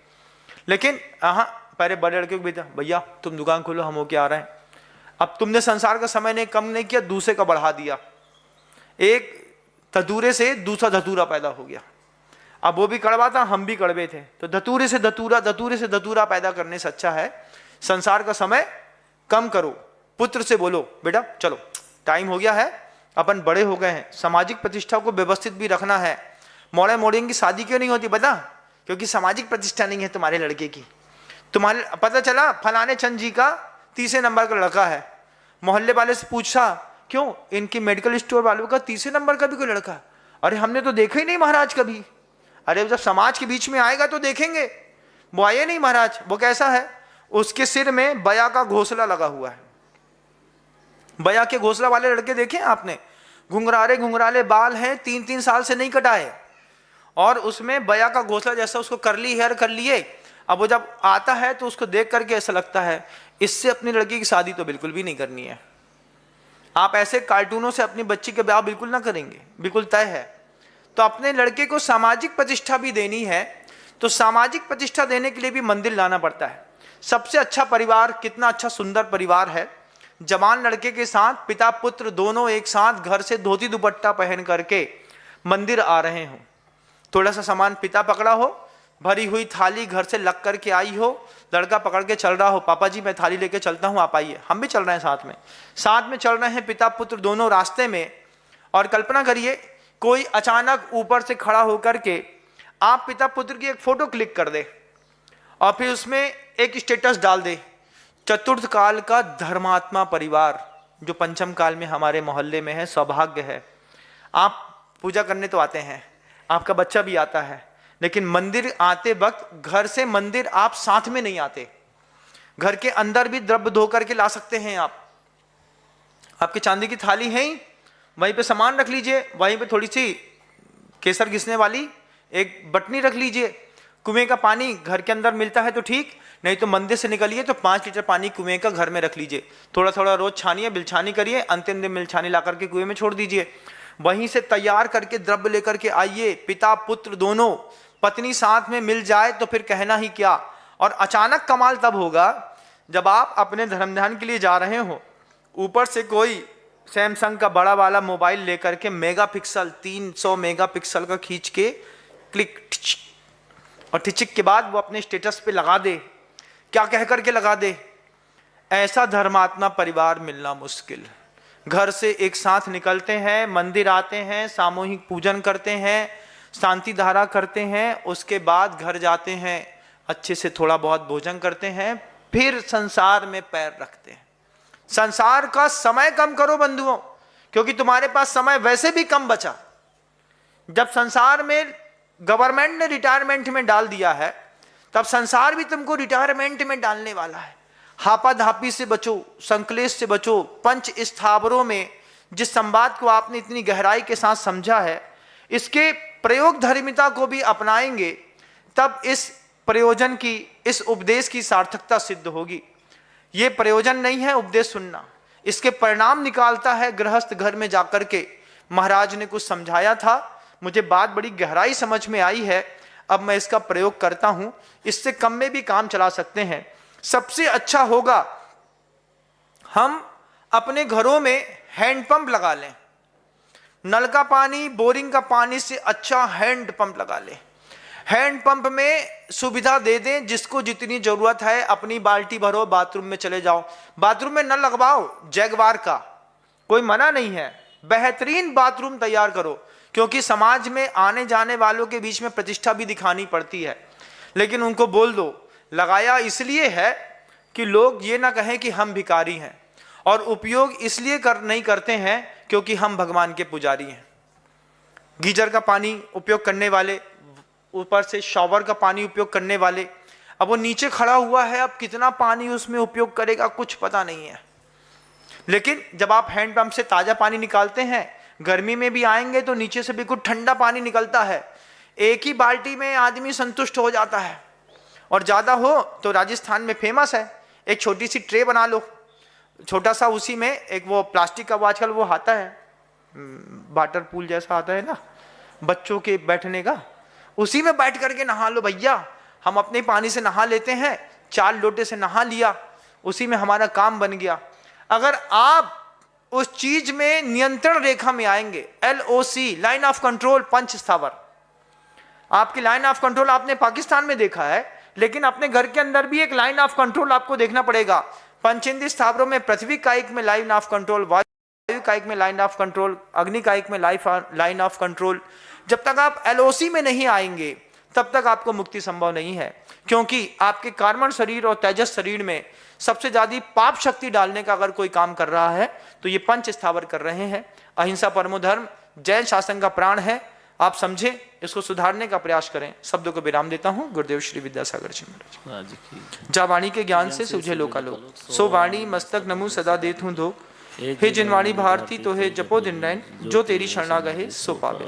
लेकिन पहले बड़े लड़के को भेजा, भैया तुम दुकान खोलो, हम होके आ रहे हैं। अब तुमने संसार का समय नहीं कम नहीं किया, दूसरे का बढ़ा दिया। एक धतूरे से दूसरा धतूरा पैदा हो गया। अब वो भी कड़वा था, हम भी कड़वे थे, तो धतूरे से धतूरा पैदा करने से अच्छा है संसार का समय कम करो। पुत्र से बोलो बेटा चलो टाइम हो गया है, अपन बड़े हो गए हैं, सामाजिक प्रतिष्ठा को व्यवस्थित भी रखना है। मोड़े मोड़िंग की शादी क्यों नहीं होती पता? क्योंकि सामाजिक प्रतिष्ठा नहीं है तुम्हारे लड़के की। तुम्हारे पता चला फलाने चंद जी का 30 नंबर का लड़का है, मोहल्ले वाले से पूछा क्यों, इनकी मेडिकल स्टोर वालों का 30 नंबर का भी कोई लड़का? अरे हमने तो देखा ही नहीं महाराज कभी। अरे जब समाज के बीच में आएगा तो देखेंगे। वो आए नहीं महाराज। वो कैसा है? उसके सिर में बया का घोंसला लगा हुआ है। बया के घोंसला वाले लड़के देखे आपने? घुंघराले बाल हैं, 3-3 साल से नहीं कटाए, और उसमें बया का घोंसला जैसा उसको करली हेयर कर लिए। अब वो जब आता है तो उसको देख करके ऐसा लगता है इससे अपनी लड़की की शादी तो बिल्कुल भी नहीं करनी है। आप ऐसे कार्टूनों से अपनी बच्ची के ब्याह बिल्कुल ना करेंगे, बिल्कुल तय है। तो अपने लड़के को सामाजिक प्रतिष्ठा भी देनी है, तो सामाजिक प्रतिष्ठा देने के लिए भी मंदिर लाना पड़ता है। सबसे अच्छा परिवार, कितना अच्छा सुंदर परिवार है, जवान लड़के के साथ पिता पुत्र दोनों एक साथ घर से धोती दुपट्टा पहन करके मंदिर आ रहे हो। थोड़ा सा सामान पिता पकड़ा हो, भरी हुई थाली घर से लग करके आई हो, लड़का पकड़ के चल रहा हो, पापा जी मैं थाली लेके चलता हूँ, आप आइए। हम भी चल रहे हैं साथ में चल रहे हैं पिता पुत्र दोनों रास्ते में। और कल्पना करिए कोई अचानक ऊपर से खड़ा होकर के आप पिता पुत्र की एक फोटो क्लिक कर दे और फिर उसमें एक स्टेटस डाल दे, चतुर्थ काल का धर्मात्मा परिवार जो पंचम काल में हमारे मोहल्ले में है, सौभाग्य है। आप पूजा करने तो आते हैं, आपका बच्चा भी आता है, लेकिन मंदिर आते वक्त घर से मंदिर आप साथ में नहीं आते। घर के अंदर भी द्रव्य धो करके ला सकते हैं आप। आपकी चांदी की थाली है ही, वहीं पे सामान रख लीजिए, वहीं पे थोड़ी सी केसर घिसने वाली एक बटनी रख लीजिए। कुएं का पानी घर के अंदर मिलता है तो ठीक, नहीं तो मंदिर से निकलिए तो 5 लीटर पानी कुएं का घर में रख लीजिए। थोड़ा थोड़ा रोज छानिए, बिलछानी करिए, अंतिम दिन बिलछानी ला करके कुएं में छोड़ दीजिए। वहीं से तैयार करके द्रव्य लेकर के आइए, पिता पुत्र दोनों, पत्नी साथ में मिल जाए तो फिर कहना ही क्या। और अचानक कमाल तब होगा जब आप अपने धर्म ध्यान के लिए जा रहे हो, ऊपर से कोई सैमसंग का बड़ा वाला मोबाइल लेकर के मेगापिक्सल 300 मेगापिक्सल का खींच के क्लिक और ठिचिक के बाद वो अपने स्टेटस पे लगा दे। क्या कह करके लगा दे? ऐसा धर्मात्मा परिवार मिलना मुश्किल। घर से एक साथ निकलते हैं, मंदिर आते हैं, सामूहिक पूजन करते हैं, शांति धारा करते हैं, उसके बाद घर जाते हैं, अच्छे से थोड़ा बहुत भोजन करते हैं, फिर संसार में पैर रखते हैं। संसार का समय कम करो बंधुओं, क्योंकि तुम्हारे पास समय वैसे भी कम बचा। जब संसार में गवर्नमेंट ने रिटायरमेंट में डाल दिया है, तब संसार भी तुमको रिटायरमेंट में डालने वाला है। हापाधापी से बचो, संकलेश से बचो। पंच स्थावरों में जिस संवाद को आपने इतनी गहराई के साथ समझा है, इसके प्रयोग धर्मिता को भी अपनाएंगे, तब इस प्रयोजन की, इस उपदेश की सार्थकता सिद्ध होगी। ये प्रयोजन नहीं है उपदेश सुनना, इसके परिणाम निकालता है गृहस्थ घर में जाकर के। महाराज ने कुछ समझाया था, मुझे बात बड़ी गहराई समझ में आई है, अब मैं इसका प्रयोग करता हूं। इससे कम में भी काम चला सकते हैं। सबसे अच्छा होगा हम अपने घरों में हैंडपंप लगा लें। नल का पानी, बोरिंग का पानी से अच्छा हैंडपंप लगा लें। हैंडपंप में सुविधा दे दें, जिसको जितनी जरूरत है अपनी बाल्टी भरो, बाथरूम में चले जाओ, बाथरूम में नल लगवाओ जैगवार का, कोई मना नहीं है। बेहतरीन बाथरूम तैयार करो, क्योंकि समाज में आने जाने वालों के बीच में प्रतिष्ठा भी दिखानी पड़ती है। लेकिन उनको बोल दो लगाया इसलिए है कि लोग ये ना कहें कि हम भिखारी हैं, और उपयोग इसलिए नहीं करते हैं क्योंकि हम भगवान के पुजारी हैं। गीजर का पानी उपयोग करने वाले, ऊपर से शॉवर का पानी उपयोग करने वाले, अब वो नीचे खड़ा हुआ है, अब कितना पानी उसमें उपयोग करेगा कुछ पता नहीं है। लेकिन जब आप हैंडपंप से ताजा पानी निकालते हैं, गर्मी में भी आएंगे तो नीचे से बिल्कुल ठंडा पानी निकलता है। एक ही बाल्टी में आदमी संतुष्ट हो जाता है। और ज्यादा हो तो राजस्थान में फेमस है, एक छोटी सी ट्रे बना लो, छोटा सा, उसी में एक वो प्लास्टिक का, वो आजकल वो आता है वाटर पूल जैसा आता है ना बच्चों के बैठने का, उसी में बैठ करके नहा लो भैया। हम अपने पानी से नहा लेते हैं, 4 लोटे से नहा लिया, उसी में हमारा काम बन गया। अगर आप उस चीज में नियंत्रण रेखा में आएंगे, LOC लाइन ऑफ कंट्रोल, पंच स्थावर, आपकी लाइन ऑफ कंट्रोल आपने पाकिस्तान में देखा है, लेकिन अपने घर के अंदर भी एक लाइन ऑफ कंट्रोल आपको देखना पड़ेगा। पंचेंद्रिय स्थावरों में पृथ्वी कायिक में लाइन ऑफ कंट्रोल, वायु कायिक में लाइन ऑफ कंट्रोल, अग्नि कायिक में लाइन ऑफ कंट्रोल। जब तक आप LOC में नहीं आएंगे तब तक आपको मुक्ति संभव नहीं है, क्योंकि आपके कार्बन शरीर और तेजस शरीर में सबसे ज्यादा पाप शक्ति डालने का अगर कोई काम कर रहा है तो ये पंच स्थावर कर रहे हैं। अहिंसा परमो धर्म जैन शासन का प्राण है, आप समझें, इसको सुधारने का प्रयास करें। शब्दों को विराम देता हूं। गुरुदेव श्री विद्यासागर जी महाराज। जा वाणी के ज्ञान से सूझे लोकालोक, सो वाणी मस्तक नमु सदा देत हूं धोख। हे जिनवाणी भारती तो हे जपो दिन रैन, जो तेरी शरणा गहे सो पावे।